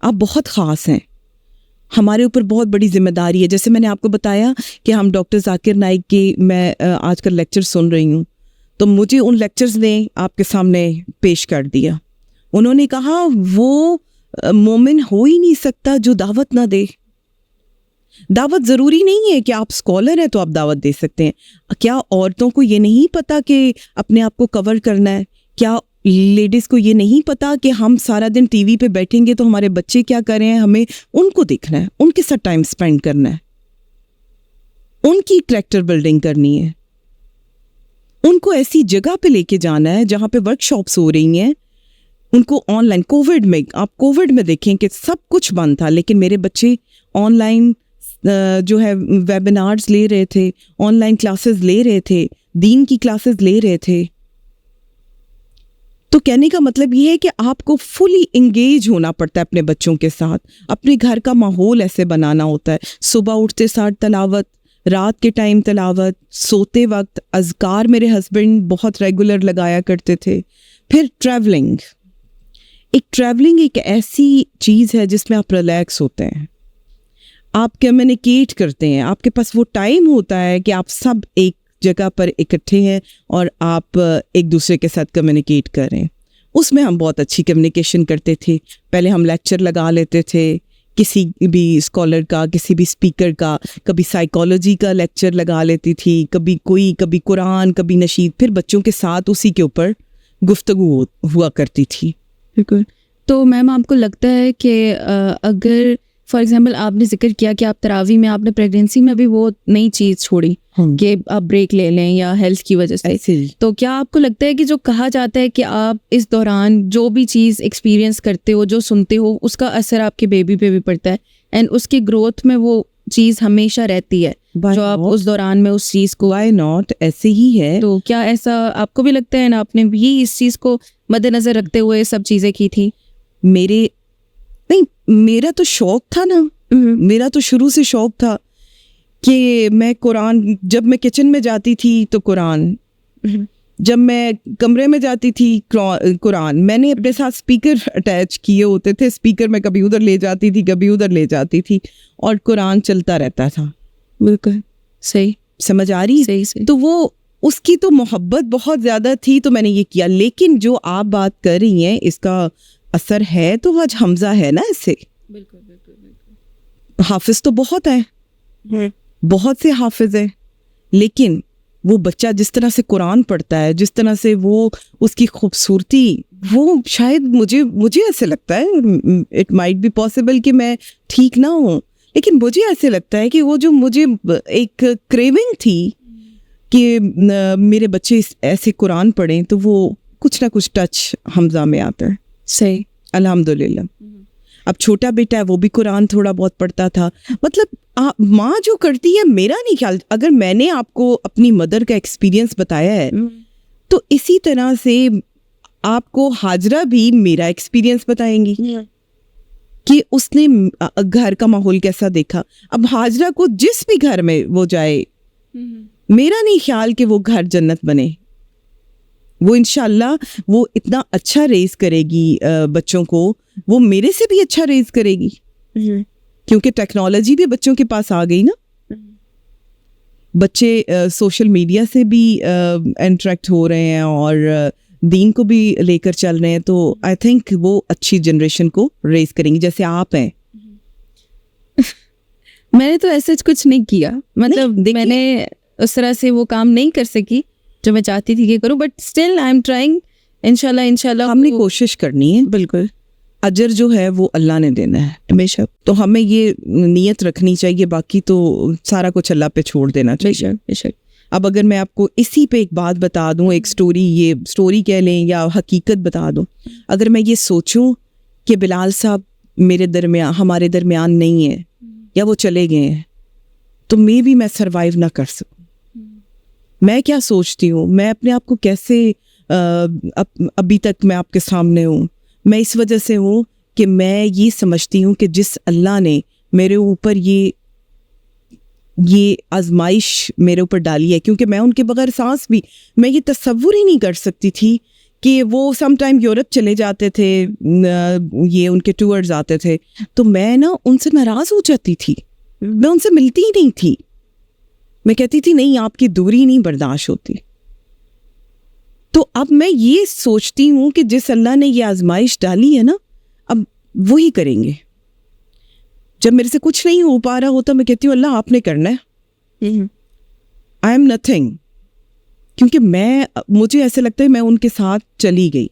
آپ بہت خاص ہیں. ہمارے اوپر بہت بڑی ذمہ داری ہے. جیسے میں نے آپ کو بتایا کہ ہم ڈاکٹر ذاکر نائک کے میں آج کل لیکچر سن رہی ہوں، تو مجھے ان لیکچرز نے آپ کے سامنے پیش کر دیا. انہوں نے کہا وہ مومن ہو ہی نہیں سکتا جو دعوت نہ دے. دعوت ضروری نہیں ہے کہ آپ اسکالر ہیں تو آپ دعوت دے سکتے ہیں. کیا عورتوں کو یہ نہیں پتا کہ اپنے آپ کو کور کرنا ہے؟ کیا لیڈیز کو یہ نہیں پتا کہ ہم سارا دن ٹی وی پہ بیٹھیں گے تو ہمارے بچے کیا کر رہے ہیں، ہمیں ان کو دیکھنا ہے، ان کے ساتھ ٹائم سپینڈ کرنا ہے، ان کی کریکٹر بلڈنگ کرنی ہے، ان کو ایسی جگہ پہ لے کے جانا ہے جہاں پہ ورک شاپس ہو رہی ہیں. ان کو آن لائن آپ کووڈ میں دیکھیں کہ سب کچھ بند تھا، لیکن میرے بچے آن لائن جو ہے ویبینارز لے رہے تھے، آن لائن کلاسز لے رہے تھے، دین کی کلاسز لے رہے تھے. تو کہنے کا مطلب یہ ہے کہ آپ کو فلی انگیج ہونا پڑتا ہے اپنے بچوں کے ساتھ. اپنے گھر کا ماحول ایسے بنانا ہوتا ہے. صبح اٹھتے ساتھ تلاوت، رات کے ٹائم تلاوت، سوتے وقت اذکار میرے ہسبینڈ بہت ریگولر لگایا کرتے تھے. پھر ٹریولنگ ایک ایسی چیز ہے جس میں آپ ریلیکس ہوتے ہیں، آپ کمیونیکیٹ کرتے ہیں، آپ کے پاس وہ ٹائم ہوتا ہے کہ آپ سب ایک جگہ پر اکٹھے ہیں اور آپ ایک دوسرے کے ساتھ کمیونیکیٹ کر رہے ہیں. اس میں ہم بہت اچھی کمیونیکیشن کرتے تھے. پہلے ہم لیکچر لگا لیتے تھے کسی بھی اسکالر کا، کسی بھی اسپیکر کا. کبھی سائیکالوجی کا لیکچر لگا لیتی تھی، کبھی قرآن، کبھی نشید. پھر بچوں کے ساتھ اسی کے اوپر گفتگو ہوا کرتی تھی. بالکل. تو میم آپ کو لگتا ہے کہ اگر فار ایگزامپل آپ نے ذکر کیا کہ آپ تراویح میں، آپ نے پریگنینسی میں بھی وہ نئی چیز چھوڑی کہ آپ بریک لے لیں یا ہیلتھ کی وجہ سے، تو کیا آپ کو لگتا ہے کہ جو کہا جاتا ہے کہ آپ اس دوران جو بھی چیز ایکسپیرینس کرتے ہو، جو سنتے ہو، اس کا اثر آپ کے بیبی پہ بھی پڑتا ہے اینڈ اس کی گروتھ میں وہ چیز ہمیشہ رہتی ہے جو آپ اس دوران میں اس چیز کو وائی ناٹ ایسے ہی ہے. تو کیا ایسا آپ کو بھی لگتا ہے نا، آپ نے بھی اس چیز کو مد نظر رکھتے ہوئے سب چیزیں کی تھی؟ میرا تو شوق تھا نا، میرا تو شروع سے شوق تھا کہ میں قرآن، جب میں کچن میں جاتی تھی تو قرآن، جب میں کمرے میں جاتی تھی قرآن. میں نے اپنے ساتھ اسپیکر اٹیچ کیے ہوتے تھے، اسپیکر میں کبھی ادھر لے جاتی تھی، کبھی ادھر لے جاتی تھی، اور قرآن چلتا رہتا تھا. بالکل صحیح، سمجھ آ رہی؟ صحیح. تو وہ اس کی تو محبت بہت زیادہ تھی، تو میں نے یہ کیا. لیکن جو آپ بات کر رہی ہیں اس کا اثر ہے، تو آج حمزہ ہے نا ایسے. بالکل بالکل بالکل. حافظ تو بہت ہیں، بہت سے حافظ ہیں، لیکن وہ بچہ جس طرح سے قرآن پڑھتا ہے، جس طرح سے وہ اس کی خوبصورتی، وہ شاید مجھے ایسے لگتا ہے، اٹ مائٹ بی پاسبل کہ میں ٹھیک نہ ہوں، لیکن مجھے ایسے لگتا ہے کہ وہ جو مجھے ایک کریونگ تھی کہ میرے بچے ایسے قرآن پڑھیں، تو وہ کچھ نہ کچھ ٹچ حمزہ میں آتا ہے. صحیح، الحمدللہ. اب چھوٹا بیٹا ہے، وہ بھی قرآن تھوڑا بہت پڑھتا تھا. مطلب ماں جو کرتی ہے، میرا نہیں خیال، اگر میں نے آپ کو اپنی مدر کا ایکسپیرینس بتایا ہے تو اسی طرح سے آپ کو ہاجرہ بھی میرا ایکسپیرینس بتائیں گی کہ اس نے گھر کا ماحول کیسا دیکھا. اب ہاجرہ کو جس بھی گھر میں وہ جائے، میرا نہیں خیال کہ وہ گھر جنت بنے. وہ انشاءاللہ وہ اتنا اچھا ریز کرے گی بچوں کو، وہ میرے سے بھی اچھا ریز کرے گی، کیونکہ ٹیکنالوجی بھی بچوں کے پاس آ گئی نا. بچے سوشل میڈیا سے بھی انٹریکٹ ہو رہے ہیں اور دین کو بھی لے کر چل رہے ہیں. تو آئی تھنک وہ اچھی جنریشن کو ریز کریں گی جیسے آپ ہیں. میں نے تو ایسا کچھ نہیں کیا، مطلب میں نے اس طرح سے وہ کام نہیں کر سکی جو میں چاہتی تھی کہ کروں، but still I am trying. انشاءاللہ ہم نے کوشش کرنی ہے. بالکل. اجر جو ہے وہ اللہ نے دینا ہے بے شک، تو ہمیں یہ نیت رکھنی چاہیے، باقی تو سارا کچھ اللہ پہ چھوڑ دینا چاہیے. بے شک. اب اگر میں آپ کو اسی پہ ایک بات بتا دوں، ایک سٹوری، یہ سٹوری کہہ لیں یا حقیقت بتا دوں، اگر میں یہ سوچوں کہ بلال صاحب ہمارے درمیان نہیں ہے یا وہ چلے گئے ہیں، تو میں سروائیو نہ کر سکوں. میں کیا سوچتی ہوں، میں اپنے آپ کو کیسے ابھی تک میں آپ کے سامنے ہوں، میں اس وجہ سے ہوں کہ میں یہ سمجھتی ہوں کہ جس اللہ نے میرے اوپر یہ آزمائش میرے اوپر ڈالی ہے، کیونکہ میں ان کے بغیر سانس بھی، میں یہ تصور ہی نہیں کر سکتی تھی کہ وہ سم ٹائم یورپ چلے جاتے تھے، یہ ان کے ٹورز آتے تھے، تو میں نا ان سے ناراض ہو جاتی تھی، میں ان سے ملتی ہی نہیں تھی. میں کہتی تھی نہیں، آپ کی دوری نہیں برداشت ہوتی. تو اب میں یہ سوچتی ہوں کہ جس اللہ نے یہ آزمائش ڈالی ہے نا، اب وہی کریں گے. جب میرے سے کچھ نہیں ہو پا رہا ہوتا میں کہتی ہوں اللہ آپ نے کرنا ہے، آئی ایم نتھنگ. کیونکہ مجھے ایسے لگتا ہے میں ان کے ساتھ چلی گئی.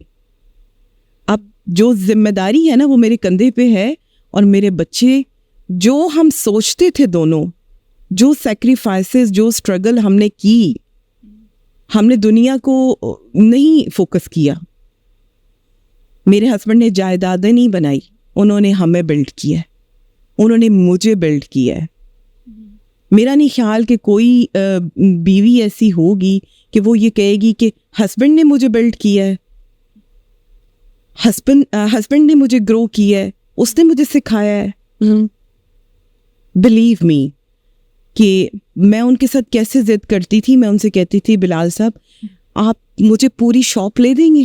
اب جو ذمہ داری ہے نا وہ میرے کندھے پہ ہے، اور میرے بچے جو ہم سوچتے تھے دونوں، جو سیکریفائسز، جو اسٹرگل ہم نے کی، ہم نے دنیا کو نہیں فوکس کیا. میرے ہسبینڈ نے جائیدادیں نہیں بنائی، انہوں نے ہمیں بلڈ کیا ہے، انہوں نے مجھے بلڈ کیا ہے. میرا نہیں خیال کہ کوئی بیوی ایسی ہوگی کہ وہ یہ کہے گی کہ ہسبینڈ نے مجھے بلڈ کیا ہے، ہسبینڈ نے مجھے گرو کیا ہے، اس نے مجھے سکھایا ہے. بلیو می کہ میں ان کے ساتھ کیسے ضد کرتی تھی. میں ان سے کہتی تھی بلال صاحب آپ مجھے پوری شاپ لے دیں گے.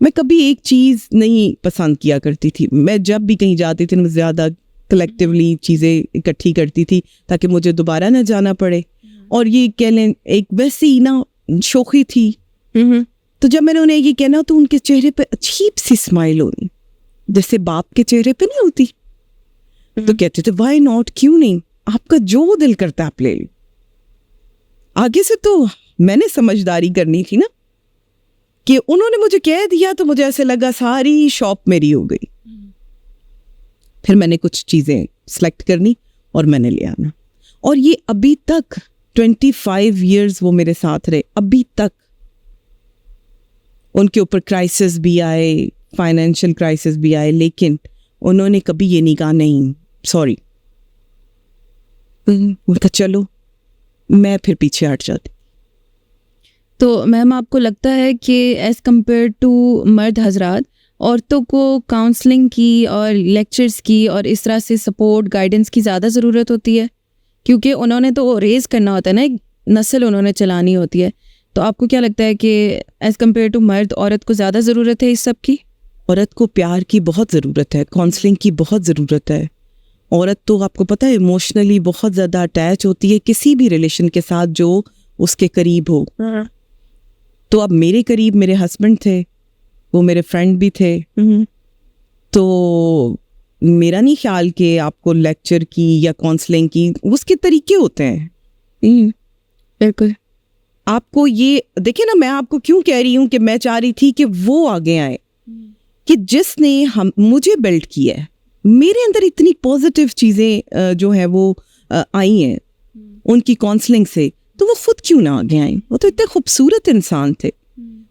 میں کبھی ایک چیز نہیں پسند کیا کرتی تھی. میں جب بھی کہیں جاتی تھی میں زیادہ کلیکٹیولی چیزیں اکٹھی کرتی تھی تاکہ مجھے دوبارہ نہ جانا پڑے. اور یہ کہہ لیں ایک ویسی نا شوخی تھی. تو جب میں نے انہیں یہ کہنا تو ان کے چہرے پہ عجیب سی اسمائل ہونی، جیسے باپ کے چہرے پہ نہیں ہوتی. تو کہتے تھے وائی ناٹ، کیوں نہیں، آپ کا جو دل کرتا ہے آپ لے لیں. آگے سے تو میں نے سمجھداری کرنی تھی نا، کہ انہوں نے مجھے کہہ دیا تو مجھے ایسے لگا ساری شاپ میری ہو گئی. پھر میں نے کچھ چیزیں سلیکٹ کرنی اور میں نے لے آنا. اور یہ ابھی تک 25 ایئرز وہ میرے ساتھ رہے. ابھی تک ان کے اوپر کرائسس بھی آئے، فائنینشیل کرائسس بھی آئے، لیکن انہوں نے کبھی یہ نہیں کہا نہیں سوری. چلو میں پھر پیچھے ہٹ جاتی. تو میم آپ کو لگتا ہے کہ ایز کمپیئر ٹو مرد حضرات عورتوں کو کاؤنسلنگ کی اور لیکچرز کی اور اس طرح سے سپورٹ گائیڈنس کی زیادہ ضرورت ہوتی ہے؟ کیونکہ انہوں نے تو ریز کرنا ہوتا ہے نا، ایک نسل انہوں نے چلانی ہوتی ہے. تو آپ کو کیا لگتا ہے کہ ایز کمپیئر ٹو مرد عورت کو زیادہ ضرورت ہے اس سب کی؟ عورت کو پیار کی بہت ضرورت ہے، کاؤنسلنگ کی بہت ضرورت ہے. عورت تو آپ کو پتہ ہے ایموشنلی بہت زیادہ اٹیچ ہوتی ہے کسی بھی ریلیشن کے ساتھ جو اس کے قریب ہو. تو اب میرے قریب میرے ہسبینڈ تھے، وہ میرے فرینڈ بھی تھے. تو میرا نہیں خیال کہ آپ کو لیکچر کی یا کاؤنسلنگ کی، اس کے طریقے ہوتے ہیں. بالکل. آپ کو یہ دیکھیں نا، میں آپ کو کیوں کہہ رہی ہوں کہ میں چاہ رہی تھی کہ وہ آگے آئے، کہ جس نے مجھے بلڈ کیا ہے، میرے اندر اتنی پازیٹیو چیزیں جو ہیں وہ آئی ہیں ان کی کاؤنسلنگ سے، تو وہ خود کیوں نہ آگے آئیں؟ وہ تو اتنے خوبصورت انسان تھے.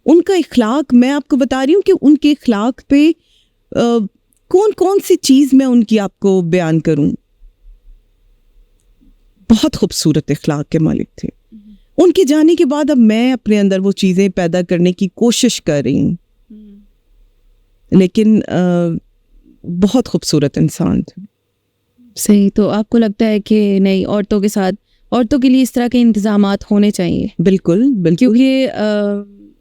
ان کا اخلاق، میں آپ کو بتا رہی ہوں کہ ان کے اخلاق پہ کون کون سی چیز میں ان کی آپ کو بیان کروں. بہت خوبصورت اخلاق کے مالک تھے. ان کے جانے کے بعد اب میں اپنے اندر وہ چیزیں پیدا کرنے کی کوشش کر رہی ہوں، لیکن بہت خوبصورت انسان تھے. صحیح. تو آپ کو لگتا ہے کہ نہیں، عورتوں کے ساتھ، عورتوں کے لیے اس طرح کے انتظامات ہونے چاہیے؟ بالکل بالکل. کیونکہ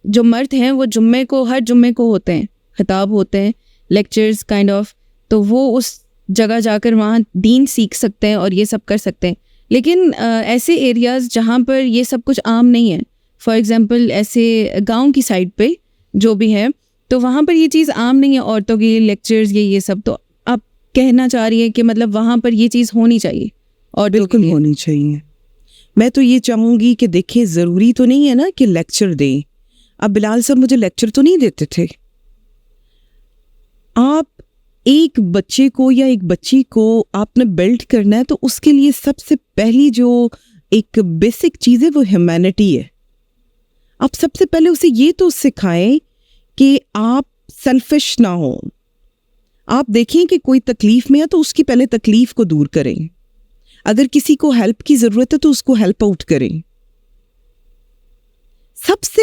جو مرد ہیں وہ جمعے کو، ہر جمعے کو ہوتے ہیں، خطاب ہوتے ہیں، لیکچرز کائنڈ آف، تو وہ اس جگہ جا کر وہاں دین سیکھ سکتے ہیں اور یہ سب کر سکتے ہیں. لیکن ایسے ایریاز جہاں پر یہ سب کچھ عام نہیں ہے، فار ایگزامپل ایسے گاؤں کی سائڈ پہ جو بھی ہے، تو وہاں پر یہ چیز عام نہیں ہے عورتوں کی لیکچرز یہ سب. تو آپ کہنا چاہ رہی ہیں کہ مطلب وہاں پر یہ چیز ہونی چاہیے؟ اور بالکل ہونی چاہیے. میں تو یہ چاہوں گی کہ دیکھیں ضروری تو نہیں ہے نا کہ لیکچر دیں. اب بلال صاحب مجھے لیکچر تو نہیں دیتے تھے. آپ ایک بچے کو یا ایک بچی کو آپ نے بلڈ کرنا ہے تو اس کے لیے سب سے پہلی جو ایک بیسک چیز ہے وہ ہیومینٹی ہے. آپ سب سے پہلے اسے یہ تو سکھائیں کہ آپ سیلفش نہ ہوں. آپ دیکھیں کہ کوئی تکلیف میں ہے تو اس کی پہلے تکلیف کو دور کریں. اگر کسی کو ہیلپ کی ضرورت ہے تو اس کو ہیلپ آؤٹ کریں. سب سے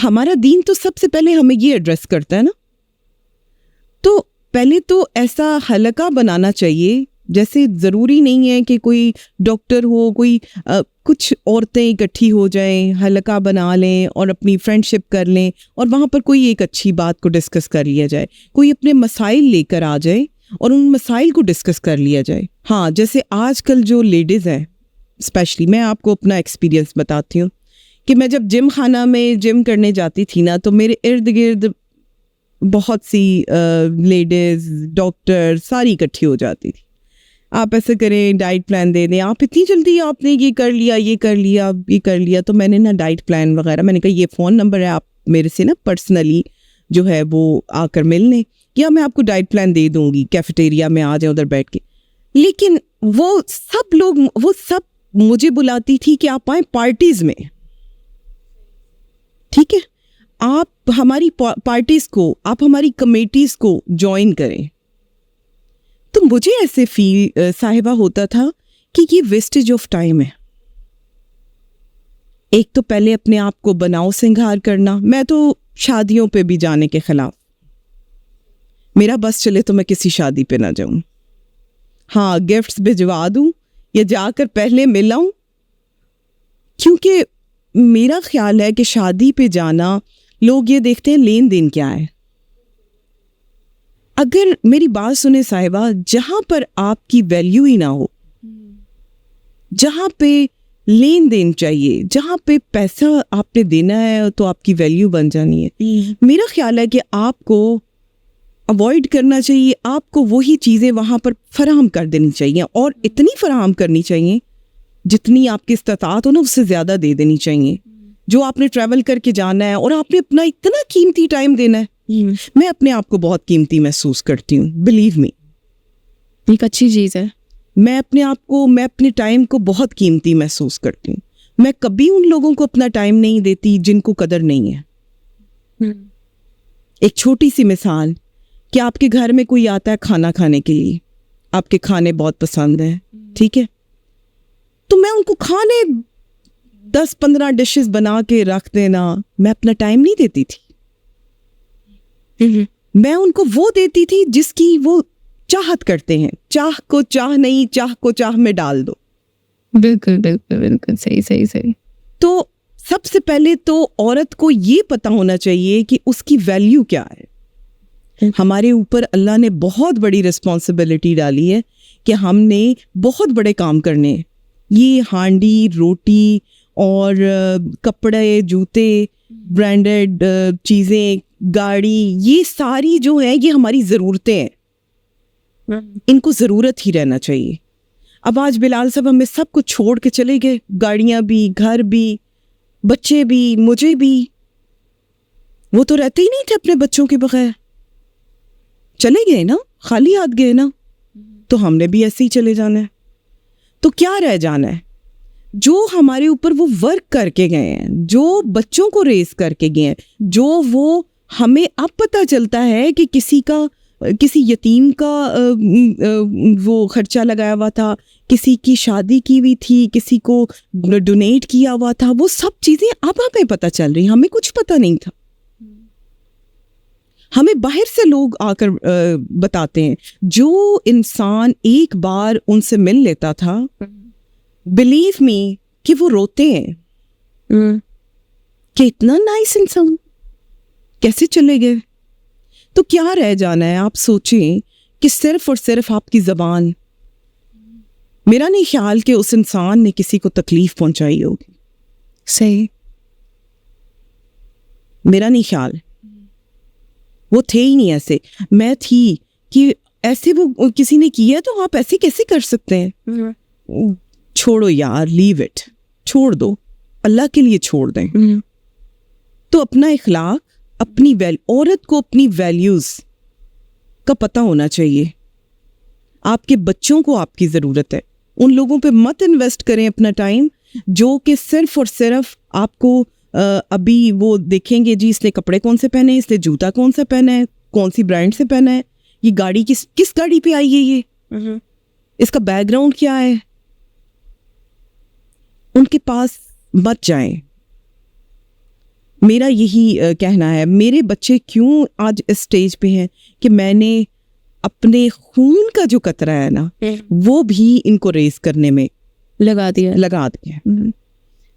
ہمارا دین تو سب سے پہلے ہمیں یہ ایڈریس کرتا ہے نا. تو پہلے تو ایسا حلقہ بنانا چاہیے، جیسے ضروری نہیں ہے کہ کوئی ڈاکٹر ہو، کوئی کچھ عورتیں اکٹھی ہو جائیں، حلقہ بنا لیں اور اپنی فرینڈ شپ کر لیں اور وہاں پر کوئی ایک اچھی بات کو ڈسکس کر لیا جائے. کوئی اپنے مسائل لے کر آ جائے اور ان مسائل کو ڈسکس کر لیا جائے. ہاں، جیسے آج کل جو لیڈیز ہیں، اسپیشلی میں آپ کو اپنا ایکسپیرینس بتاتی ہوں کہ میں جب جم خانہ میں جم کرنے جاتی تھی نا تو میرے ارد گرد بہت سی لیڈیز ڈاکٹر ساری اکٹھی ہو جاتی تھی. آپ ایسے کریں, ڈائٹ پلان دے دیں, آپ اتنی جلدی آپ نے یہ کر لیا, یہ کر لیا, یہ کر لیا. تو میں نے نا ڈائٹ پلان وغیرہ, میں نے کہا یہ فون نمبر ہے, آپ میرے سے نا پرسنلی جو ہے وہ آ کر مل لیں, یا میں آپ کو ڈائٹ پلان دے دوں گی, کیفیٹیریا میں آ جائیں ادھر بیٹھ کے. لیکن وہ سب مجھے بلاتی تھی کہ آپ آئیں پارٹیز میں. ٹھیک ہے, آپ ہماری پارٹیز کو, آپ ہماری کمیٹیز کو جوائن کریں. تو مجھے ایسے فیل صاحبہ ہوتا تھا کہ یہ ویسٹیج آف ٹائم ہے. ایک تو پہلے اپنے آپ کو بناؤ سنگھار کرنا. میں تو شادیوں پہ بھی جانے کے خلاف, میرا بس چلے تو میں کسی شادی پہ نہ جاؤں. ہاں, گفٹس بھجوا دوں یا جا کر پہلے مل آؤں, کیونکہ میرا خیال ہے کہ شادی پہ جانا لوگ یہ دیکھتے ہیں لین دین کیا ہے. اگر میری بات سنیں صاحبہ, جہاں پر آپ کی ویلیو ہی نہ ہو, جہاں پہ لین دین چاہیے, جہاں پہ پیسہ آپ نے دینا ہے تو آپ کی ویلیو بن جانی ہے, میرا خیال ہے کہ آپ کو اوائڈ کرنا چاہیے. آپ کو وہی چیزیں وہاں پر فراہم کر دینی چاہیے, اور اتنی فراہم کرنی چاہیے جتنی آپ کی استطاعت ہو نا, اس سے زیادہ دے دینی چاہیے. جو آپ نے ٹریول کر کے جانا ہے اور آپ نے اپنا اتنا قیمتی ٹائم دینا ہے. میں اپنے آپ کو بہت قیمتی محسوس کرتی ہوں, بلیو می, ایک اچھی چیز ہے. میں اپنے آپ کو, میں اپنے ٹائم کو بہت قیمتی محسوس کرتی ہوں. میں کبھی ان لوگوں کو اپنا ٹائم نہیں دیتی جن کو قدر نہیں ہے. ایک چھوٹی سی مثال, کہ آپ کے گھر میں کوئی آتا ہے کھانا کھانے کے لیے, آپ کے کھانے بہت پسند ہیں, ٹھیک ہے, تو میں ان کو کھانے 10-15 ڈشز بنا کے رکھ دینا, میں اپنا ٹائم نہیں دیتی تھی. میں ان کو وہ دیتی تھی جس کی وہ چاہت کرتے ہیں. چاہ کو چاہ نہیں, چاہ کو چاہ میں ڈال دو. بالکل بالکل بالکل صحیح. تو سب سے پہلے تو عورت کو یہ پتہ ہونا چاہیے کہ اس کی ویلیو کیا ہے. ہمارے اوپر اللہ نے بہت بڑی رسپانسبلٹی ڈالی ہے کہ ہم نے بہت بڑے کام کرنے ہیں. یہ ہانڈی روٹی اور کپڑے جوتے, برانڈڈ چیزیں, گاڑی, یہ ساری جو ہے یہ ہماری ضرورتیں ہیں. ان کو ضرورت ہی رہنا چاہیے. اب آج بلال صاحب ہمیں سب کچھ چھوڑ کے چلے گئے, گاڑیاں بھی, گھر بھی, بچے بھی, مجھے بھی. وہ تو رہتے ہی نہیں تھے اپنے بچوں کے بغیر, چلے گئے نا, خالی ہاتھ گئے نا. تو ہم نے بھی ایسے ہی چلے جانا ہے. تو کیا رہ جانا ہے؟ جو ہمارے اوپر وہ ورک کر کے گئے ہیں, جو بچوں کو ریز کر کے گئے ہیں, جو وہ ہمیں اب پتہ چلتا ہے کہ کسی یتیم کا وہ خرچہ لگایا ہوا تھا, کسی کی شادی کی ہوئی تھی, کسی کو ڈونیٹ کیا ہوا تھا, وہ سب چیزیں اب ہمیں پتہ چل رہی, ہمیں کچھ پتہ نہیں تھا. ہمیں باہر سے لوگ آ کر بتاتے ہیں. جو انسان ایک بار ان سے مل لیتا تھا, بلیو می کہ وہ روتے ہیں کہ اتنا نائس انسان کیسے چلے گئے. تو کیا رہ جانا ہے؟ آپ سوچیں کہ صرف اور صرف آپ کی زبان. میرا نہیں خیال کہ اس انسان نے کسی کو تکلیف پہنچائی ہوگی. صحیح, میرا نہیں خیال. وہ تھے ہی نہیں ایسے. میں تھی کہ ایسے وہ کسی نے کیا تو آپ ایسے کیسے کر سکتے ہیں؟ چھوڑو یار, لیو اٹ, چھوڑ دو, اللہ کے لیے چھوڑ دیں. تو اپنا اخلاق, اپنی عورت کو اپنی ویلیوز کا پتہ ہونا چاہیے. آپ کے بچوں کو آپ کی ضرورت ہے. ان لوگوں پہ مت انویسٹ کریں اپنا ٹائم جو کہ صرف اور صرف آپ کو ابھی وہ دیکھیں گے جی اس نے کپڑے کون سے پہنے, اس نے جوتا کون سا پہنا ہے, کون سی برانڈ سے پہنا ہے, یہ گاڑی کس گاڑی پہ آئی ہے, یہ اس کا بیک گراؤنڈ کیا ہے. ان کے پاس مت جائیں. میرا یہی کہنا ہے. میرے بچے کیوں آج اس سٹیج پہ ہیں کہ میں نے اپنے خون کا جو قطرہ ہے نا وہ بھی ان کو ریز کرنے میں لگا دیا.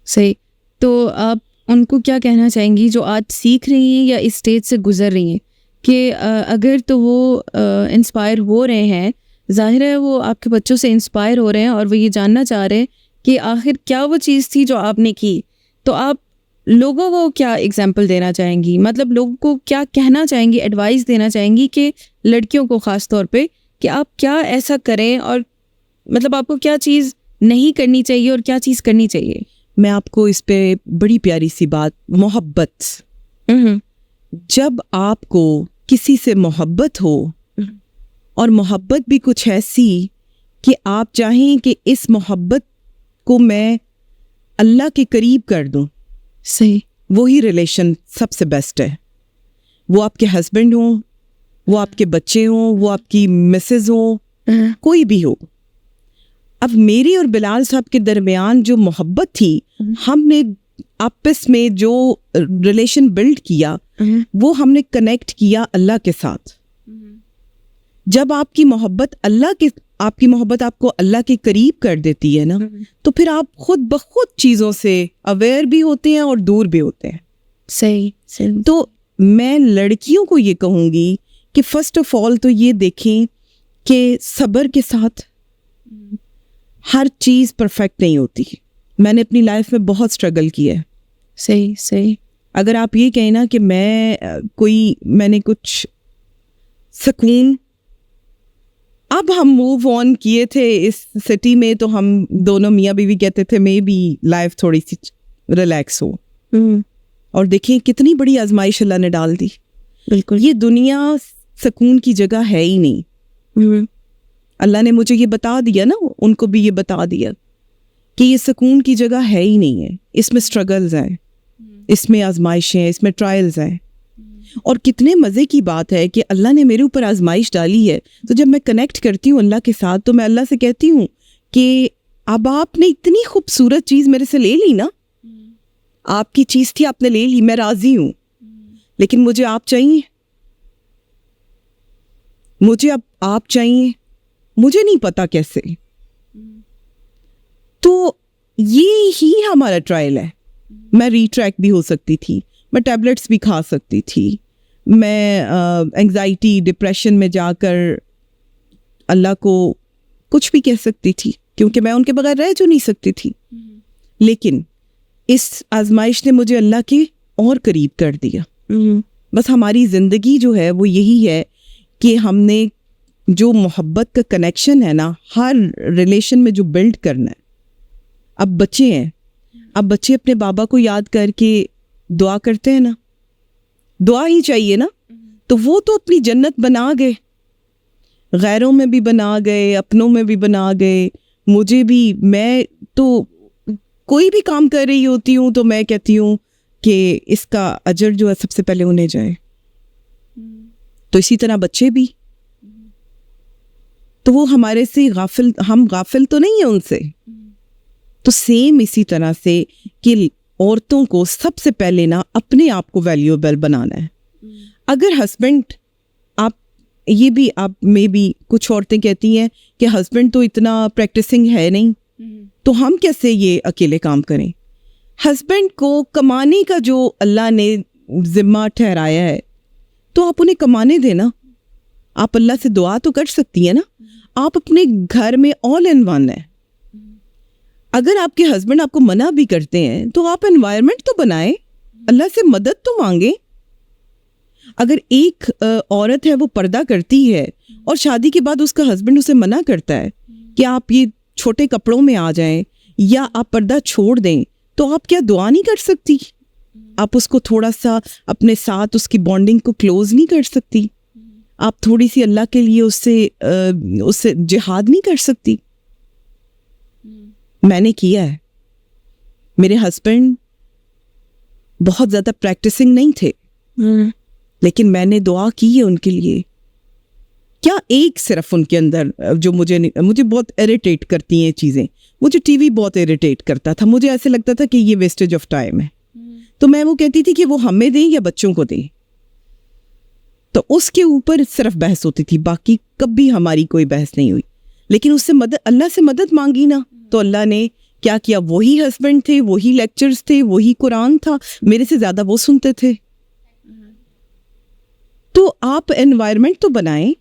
صحیح. تو آپ ان کو کیا کہنا چاہیں گی جو آج سیکھ رہی ہیں یا اس اسٹیج سے گزر رہی ہیں کہ اگر تو وہ انسپائر ہو رہے ہیں, ظاہر ہے وہ آپ کے بچوں سے انسپائر ہو رہے ہیں اور وہ یہ جاننا چاہ رہے ہیں کہ آخر کیا وہ چیز تھی جو آپ نے کی, تو آپ لوگوں کو کیا اگزامپل دینا چاہیں گی, مطلب لوگوں کو کیا کہنا چاہیں گی, ایڈوائس دینا چاہیں گی کہ لڑکیوں کو خاص طور پہ کہ آپ کیا ایسا کریں, اور مطلب آپ کو کیا چیز نہیں کرنی چاہیے اور کیا چیز کرنی چاہیے؟ میں آپ کو اس پہ بڑی پیاری سی بات, محبت. جب آپ کو کسی سے محبت ہو, اور محبت بھی کچھ ایسی کہ آپ چاہیں کہ اس محبت کو میں اللہ کے قریب کر دوں, صحیح, وہی ریلیشن سب سے بیسٹ ہے. وہ آپ کے ہسبینڈ ہوں, وہ آپ کے بچے ہوں, وہ آپ کی مسز ہوں, کوئی بھی ہو. اب میری اور بلال صاحب کے درمیان جو محبت تھی, ہم نے آپس میں جو ریلیشن بلڈ کیا, وہ ہم نے کنیکٹ کیا اللہ کے ساتھ. جب آپ کی محبت آپ کو اللہ کے قریب کر دیتی ہے نا, تو پھر آپ خود بخود چیزوں سے اویئر بھی ہوتے ہیں اور دور بھی ہوتے ہیں. صحیح. تو میں لڑکیوں کو یہ کہوں گی کہ فرسٹ آف آل تو یہ دیکھیں کہ صبر کے ساتھ ہر چیز پرفیکٹ نہیں ہوتی. میں نے اپنی لائف میں بہت اسٹرگل کیا ہے. صحیح. اگر آپ یہ کہیں نا کہ میں نے کچھ سکون, اب ہم موو آن کیے تھے اس سٹی میں, تو ہم دونوں میاں بیوی کہتے تھے میں بھی لائف تھوڑی سی ریلیکس ہو. اور دیکھیں کتنی بڑی آزمائش اللہ نے ڈال دی. بالکل, یہ دنیا سکون کی جگہ ہے ہی نہیں. اللہ نے مجھے یہ بتا دیا نا, ان کو بھی یہ بتا دیا کہ یہ سکون کی جگہ ہے ہی نہیں ہے. اس میں اسٹرگلز ہیں, اس میں آزمائشیں ہیں, اس میں ٹرائلز ہیں. اور کتنے مزے کی بات ہے کہ اللہ نے میرے اوپر آزمائش ڈالی ہے, تو جب میں کنیکٹ کرتی ہوں اللہ کے ساتھ, تو میں اللہ سے کہتی ہوں کہ اب آپ نے اتنی خوبصورت چیز میرے سے لے لی نا, آپ کی چیز تھی, آپ نے لے لی, میں راضی ہوں, لیکن مجھے آپ چاہیے, مجھے اب آپ چاہیے, مجھے نہیں پتا کیسے. تو یہ ہی ہمارا ٹرائل ہے. میں ریٹریک بھی ہو سکتی تھی, میں ٹیبلٹس بھی کھا سکتی تھی, میں انگزائٹی ڈپریشن میں جا کر اللہ کو کچھ بھی کہہ سکتی تھی, کیونکہ میں ان کے بغیر رہ جو نہیں سکتی تھی. لیکن اس آزمائش نے مجھے اللہ کے اور قریب کر دیا. بس ہماری زندگی جو ہے وہ یہی ہے کہ ہم نے جو محبت کا کنیکشن ہے نا, ہر ریلیشن میں جو بلڈ کرنا ہے. اب بچے ہیں, اب بچے اپنے بابا کو یاد کر کے دعا کرتے ہیں نا, دعا ہی چاہیے نا, تو وہ تو اپنی جنت بنا گئے, غیروں میں بھی بنا گئے, اپنوں میں بھی بنا گئے, مجھے بھی. میں تو کوئی بھی کام کر رہی ہوتی ہوں تو میں کہتی ہوں کہ اس کا اجر جو ہے سب سے پہلے انہیں جائے. تو اسی طرح بچے بھی, تو وہ ہمارے سے ہم غافل تو نہیں ہیں ان سے. تو سیم اسی طرح سے کہ عورتوں کو سب سے پہلے نا اپنے آپ کو ویلیوبل بنانا ہے. اگر ہسبینڈ, آپ میں بھی کچھ عورتیں کہتی ہیں کہ ہسبینڈ تو اتنا پریکٹسنگ ہے نہیں, تو ہم کیسے یہ اکیلے کام کریں. ہسبینڈ کو کمانے کا جو اللہ نے ذمہ ٹھہرایا ہے, تو آپ انہیں کمانے دینا. آپ اللہ سے دعا تو کر سکتی ہیں نا. آپ اپنے گھر میں آل ان ون ہے. اگر آپ کے ہسبینڈ آپ کو منع بھی کرتے ہیں تو آپ انوائرمنٹ تو بنائیں, اللہ سے مدد تو مانگیں. اگر ایک عورت ہے وہ پردہ کرتی ہے اور شادی کے بعد اس کا ہسبینڈ اسے منع کرتا ہے کہ آپ یہ چھوٹے کپڑوں میں آ جائیں یا آپ پردہ چھوڑ دیں, تو آپ کیا دعا نہیں کر سکتی؟ آپ اس کو تھوڑا سا اپنے ساتھ اس کی بانڈنگ کو کلوز نہیں کر سکتی؟ آپ تھوڑی سی اللہ کے لیے اس سے جہاد نہیں کر سکتی؟ میں نے کیا ہے. میرے ہسبینڈ بہت زیادہ پریکٹسنگ نہیں تھے, لیکن میں نے دعا کی ہے ان کے لیے. کیا ایک صرف ان کے اندر جو مجھے بہت اریٹیٹ کرتی ہیں چیزیں. مجھے ٹی وی بہت اریٹیٹ کرتا تھا, مجھے ایسے لگتا تھا کہ یہ ویسٹیج آف ٹائم ہے. تو میں وہ کہتی تھی کہ وہ ہمیں دیں یا بچوں کو دیں. تو اس کے اوپر صرف بحث ہوتی تھی, باقی کبھی ہماری کوئی بحث نہیں ہوئی. لیکن اس سے اللہ سے مدد مانگی نا, تو اللہ نے کیا کیا, وہی ہسبینڈ تھے, وہی لیکچرز تھے, وہی قرآن تھا, میرے سے زیادہ وہ سنتے تھے. تو آپ انوائرمنٹ تو بنائیں,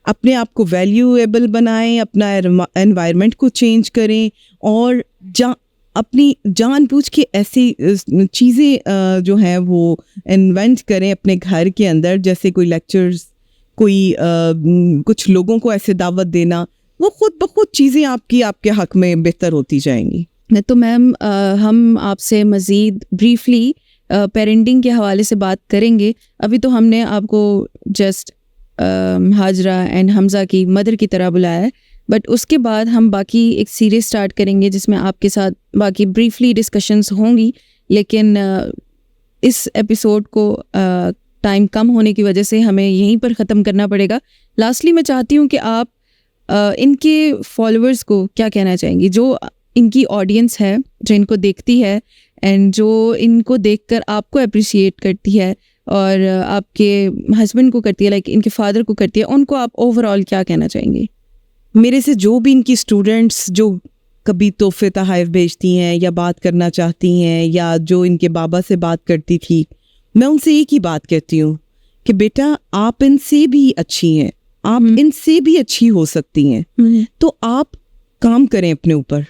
اپنے آپ کو ویلیویبل بنائیں, اپنا انوائرمنٹ کو چینج کریں, اپنی جان بوجھ کے ایسی چیزیں جو ہیں وہ انوینٹ کریں اپنے گھر کے اندر, جیسے کوئی لیکچرز, کوئی کچھ لوگوں کو ایسے دعوت دینا, وہ خود بخود چیزیں آپ کے حق میں بہتر ہوتی جائیں گی. تو میم ہم آپ سے مزید بریفلی پیرنٹنگ کے حوالے سے بات کریں گے. ابھی تو ہم نے آپ کو جسٹ ہاجرہ اینڈ حمزہ کی مدر کی طرح بلایا ہے, بٹ اس کے بعد ہم باقی ایک سیریز سٹارٹ کریں گے جس میں آپ کے ساتھ باقی بریفلی ڈسکشنز ہوں گی. لیکن اس ایپیسوڈ کو ٹائم کم ہونے کی وجہ سے ہمیں یہیں پر ختم کرنا پڑے گا. لاسٹلی میں چاہتی ہوں کہ آپ ان کے فالوورز کو کیا کہنا چاہیں گی, جو ان کی آڈینس ہے, جو ان کو دیکھتی ہے اینڈ جو ان کو دیکھ کر آپ کو اپریشیٹ کرتی ہے اور آپ کے ہسبینڈ کو کرتی ہے, لائک ان کے فادر کو کرتی ہے, ان کو آپ اوور آل کیا کہنا چاہیں گے؟ میرے سے جو بھی ان کی اسٹوڈنٹس جو کبھی تحفے تحائف بھیجتی ہیں یا بات کرنا چاہتی ہیں یا جو ان کے بابا سے بات کرتی تھی, میں ان سے ایک ہی بات کہتی ہوں کہ بیٹا آپ ان سے بھی اچھی ہیں, آپ ان سے بھی اچھی ہو سکتی ہیں, تو آپ کام کریں اپنے اوپر.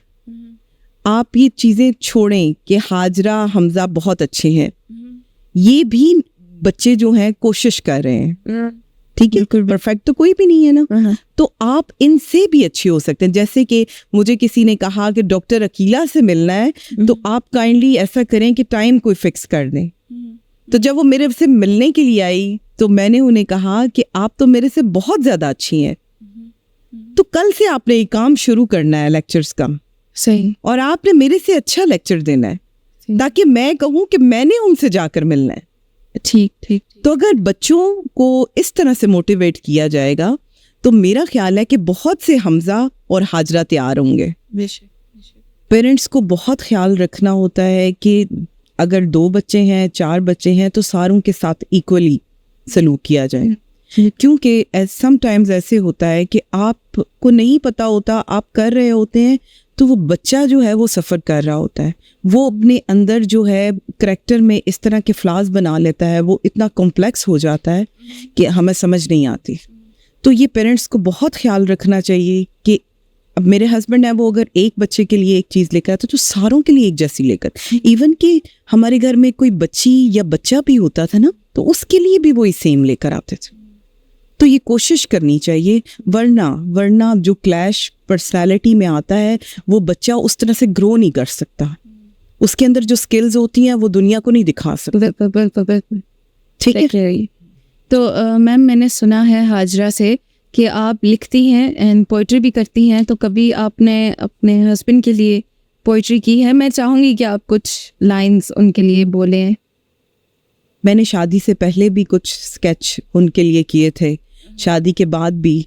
آپ یہ چیزیں چھوڑیں کہ ہاجرہ حمزہ بہت اچھے ہیں, یہ بھی بچے جو ہیں کوشش کر رہے ہیں, ٹھیک ہے, پرفیکٹ تو کوئی بھی نہیں ہے نا, تو آپ ان سے بھی اچھے ہو سکتے ہیں. جیسے کہ مجھے کسی نے کہا کہ ڈاکٹر عقیلہ سے ملنا ہے, تو آپ کائنڈلی ایسا کریں کہ ٹائم کوئی فکس کر دیں. تو جب وہ میرے سے ملنے کے لیے آئی تو میں نے انہیں کہا کہ آپ تو میرے سے بہت زیادہ اچھی ہیں, تو کل سے آپ نے یہ کام شروع کرنا ہے لیکچرز کا, صحیح, اور آپ نے میرے سے اچھا لیکچر دینا ہے تاکہ میں کہوں کہ میں نے ان سے جا کر ملنا ہے. ٹھیک. تو اگر بچوں کو اس طرح سے موٹیویٹ کیا جائے گا تو میرا خیال ہے کہ بہت سے حمزہ اور ہاجرہ تیار ہوں گے. پیرنٹس کو بہت خیال رکھنا ہوتا ہے کہ اگر 2 بچے ہیں 4 بچے ہیں تو ساروں کے ساتھ ایکولی سلوک کیا جائے, کیونکہ سم ٹائمز ایسے ہوتا ہے کہ آپ کو نہیں پتہ ہوتا, آپ کر رہے ہوتے ہیں تو وہ بچہ جو ہے وہ سفر کر رہا ہوتا ہے, وہ اپنے اندر جو ہے کریکٹر میں اس طرح کے فلاز بنا لیتا ہے, وہ اتنا کمپلیکس ہو جاتا ہے کہ ہمیں سمجھ نہیں آتی. تو یہ پیرنٹس کو بہت خیال رکھنا چاہیے کہ اب میرے ہسبینڈ ہیں, وہ اگر ایک بچے کے لیے ایک چیز لے کر آتے تو ساروں کے لیے ایک جیسی لے کر, ایون کہ ہمارے گھر میں کوئی بچی یا بچہ بھی ہوتا تھا نا, تو اس کے لیے بھی وہی سیم لے کر آتے تھے. تو یہ کوشش کرنی چاہیے, ورنہ جو کلیش پرسنالٹی میں آتا ہے وہ بچہ اس طرح سے گرو نہیں کر سکتا, اس کے اندر جو سکلز ہوتی ہیں وہ دنیا کو نہیں دکھا سکتا. ٹھیک ہے. تو میم میں نے سنا ہے ہاجرہ سے کہ آپ لکھتی ہیں اینڈ پوئٹری بھی کرتی ہیں, تو کبھی آپ نے اپنے ہسبینڈ کے لیے پوئٹری کی ہے؟ میں چاہوں گی کہ آپ کچھ لائنز ان کے لیے بولیں. میں نے شادی سے پہلے بھی کچھ اسکیچ ان کے لیے کیے تھے, شادی کے بعد بھی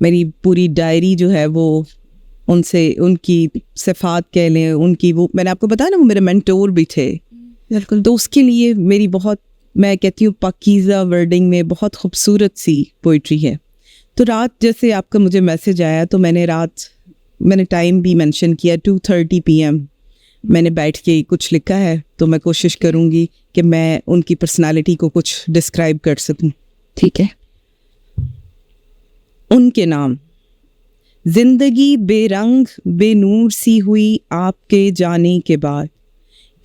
میری پوری ڈائری جو ہے وہ ان سے, ان کی صفات کہہ لیں, ان کی وہ میں نے آپ کو بتایا نا وہ میرے مینٹور بھی تھے. بالکل. تو اس کے لیے میری بہت, میں کہتی ہوں پاکیزہ ورڈنگ میں بہت خوبصورت سی پوئٹری ہے. تو رات جیسے آپ کا مجھے میسج آیا تو میں نے ٹائم بھی مینشن کیا 2:30 PM میں نے بیٹھ کے کچھ لکھا ہے, تو میں کوشش کروں گی کہ میں ان کی پرسنالٹی کو کچھ ڈسکرائب کر سکوں. ٹھیک ہے. ان کے نام. زندگی بے رنگ بے نور سی ہوئی آپ کے جانے کے بعد,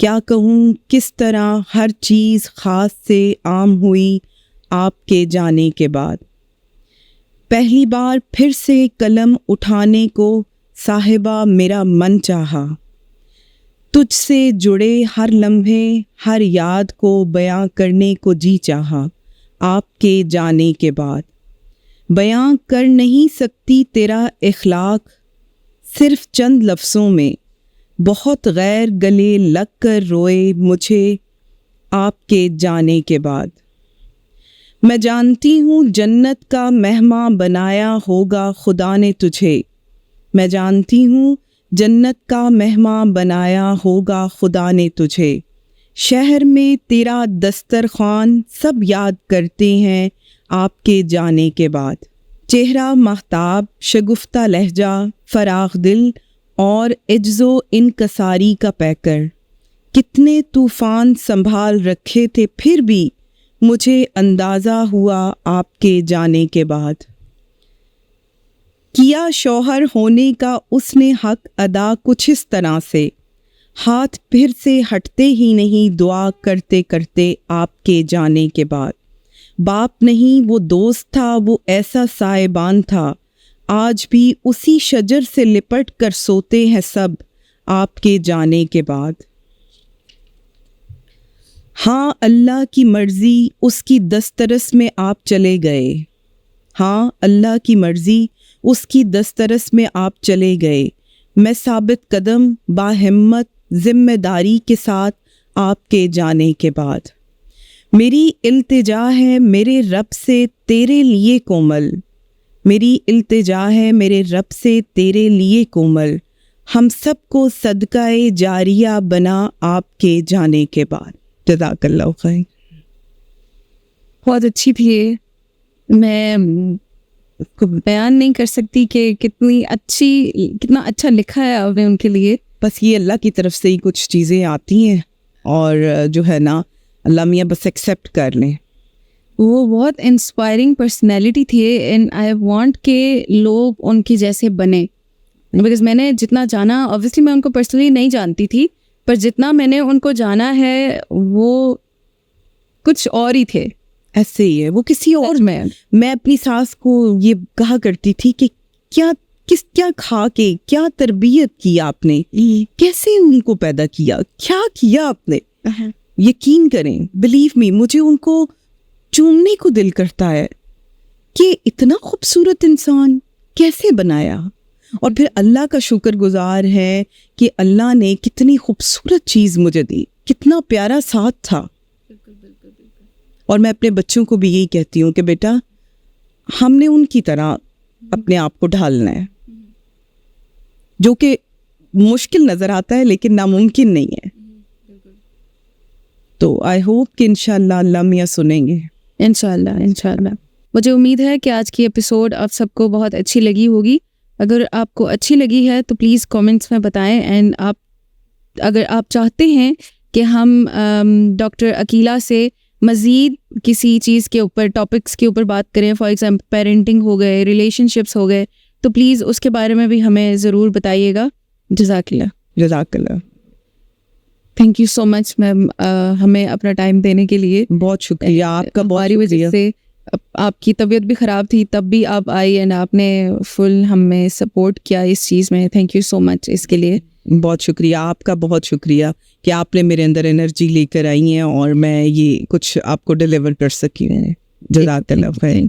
کیا کہوں کس طرح ہر چیز خاص سے عام ہوئی آپ کے جانے کے بعد. پہلی بار پھر سے قلم اٹھانے کو صاحبہ میرا من چاہا, تجھ سے جڑے ہر لمحے ہر یاد کو بیاں کرنے کو جی چاہا آپ کے جانے کے بعد. بیاں کر نہیں سکتی تیرا اخلاق صرف چند لفظوں میں, بہت غیر گلے لگ کر روئے مجھے آپ کے جانے کے بعد. میں جانتی ہوں جنت کا مہمان بنایا ہوگا خدا نے تجھے, میں جانتی ہوں جنت کا مہمان بنایا ہوگا خدا نے تجھے. شہر میں تیرا دسترخوان سب یاد کرتے ہیں آپ کے جانے کے بعد. چہرہ مہتاب شگفتہ لہجہ فراخ دل اور عجز و انکساری کا پیکر, کتنے طوفان سنبھال رکھے تھے پھر بھی مجھے اندازہ ہوا آپ کے جانے کے بعد. کیا شوہر ہونے کا اس نے حق ادا کچھ اس طرح سے, ہاتھ پھر سے ہٹتے ہی نہیں دعا کرتے کرتے آپ کے جانے کے بعد. باپ نہیں وہ دوست تھا، وہ ایسا سائبان تھا، آج بھی اسی شجر سے لپٹ کر سوتے ہیں سب آپ کے جانے کے بعد. ہاں اللہ کی مرضی اس کی دسترس میں آپ چلے گئے، ہاں اللہ کی مرضی اس کی دسترس میں آپ چلے گئے. میں ثابت قدم با ہمت ذمہ داری کے ساتھ آپ کے جانے کے بعد. میری التجا ہے میرے رب سے تیرے لیے کومل، میری التجا ہے میرے رب سے تیرے لیے کومل، ہم سب کو صدقہ جاریہ بنا آپ کے جانے کے بعد. جزاک اللہ خیر. بہت اچھی تھی یہ. میں بیان نہیں کر سکتی کہ کتنا اچھا لکھا ہے آپ نے ان کے لیے. بس یہ اللہ کی طرف سے ہی کچھ چیزیں آتی ہیں اور جو ہے نا اللہ میاں بس ایکسیپٹ کر لیں. وہ بہت انسپائرنگ پرسنالٹی تھی اینڈ آئی وانٹ کہ لوگ ان کی جیسے بنے. بیکاز میں نے جتنا جانا، اوبویسلی میں ان کو پرسنلی نہیں جانتی تھی، پر جتنا میں نے ان کو جانا ہے وہ کچھ اور ہی تھے. ایسے ہی ہے وہ کسی اور. میں اپنی ساس کو یہ کہا کرتی تھی کہ کیا کھا کے کیا تربیت کی آپ نے، کیسے ان کو پیدا کیا، کیا کیا آپ نے. یقین کریں، بلیو می، مجھے ان کو چومنے کو دل کرتا ہے کہ اتنا خوبصورت انسان کیسے بنایا. اور پھر اللہ کا شکر گزار ہے کہ اللہ نے کتنی خوبصورت چیز مجھے دی، کتنا پیارا ساتھ تھا. اور میں اپنے بچوں کو بھی یہی کہتی ہوں کہ بیٹا ہم نے ان کی طرح اپنے آپ کو ڈھالنا ہے، جو کہ مشکل نظر آتا ہے لیکن ناممکن نہیں ہے. تو آئی ہوپ کہ انشاءاللہ اللہ میاں سنیں گے. انشاءاللہ. مجھے امید ہے کہ آج کی ایپیسوڈ آپ سب کو بہت اچھی لگی ہوگی. اگر آپ کو اچھی لگی ہے تو پلیز کامنٹس میں بتائیں. اینڈ اگر آپ چاہتے ہیں کہ ہم ڈاکٹر عقیلہ سے مزید کسی چیز کے اوپر، ٹاپکس کے اوپر بات کریں، فار ایگزامپل پیرنٹنگ ہو گئے، ریلیشن شپس ہو گئے، تو پلیز اس کے بارے میں بھی ہمیں ضرور بتائیے گا. جزاک اللہ. جزاک اللہ. تھینک یو سو مچ میم، ہمیں اپنا ٹائم دینے کے لیے. بہت شکریہ آپ کا. ہماری وجہ سے آپ کی طبیعت بھی خراب تھی تب بھی آپ آئی اینڈ آپ نے فل ہمیں سپورٹ کیا اس چیز میں. تھینک یو سو مچ اس کے لیے. بہت شکریہ آپ کا، بہت شکریہ کہ آپ نے میرے اندر انرجی لے کر آئی ہیں اور میں یہ کچھ آپ کو ڈیلیور کر سکی ہوں. جزاک اللہ خیر.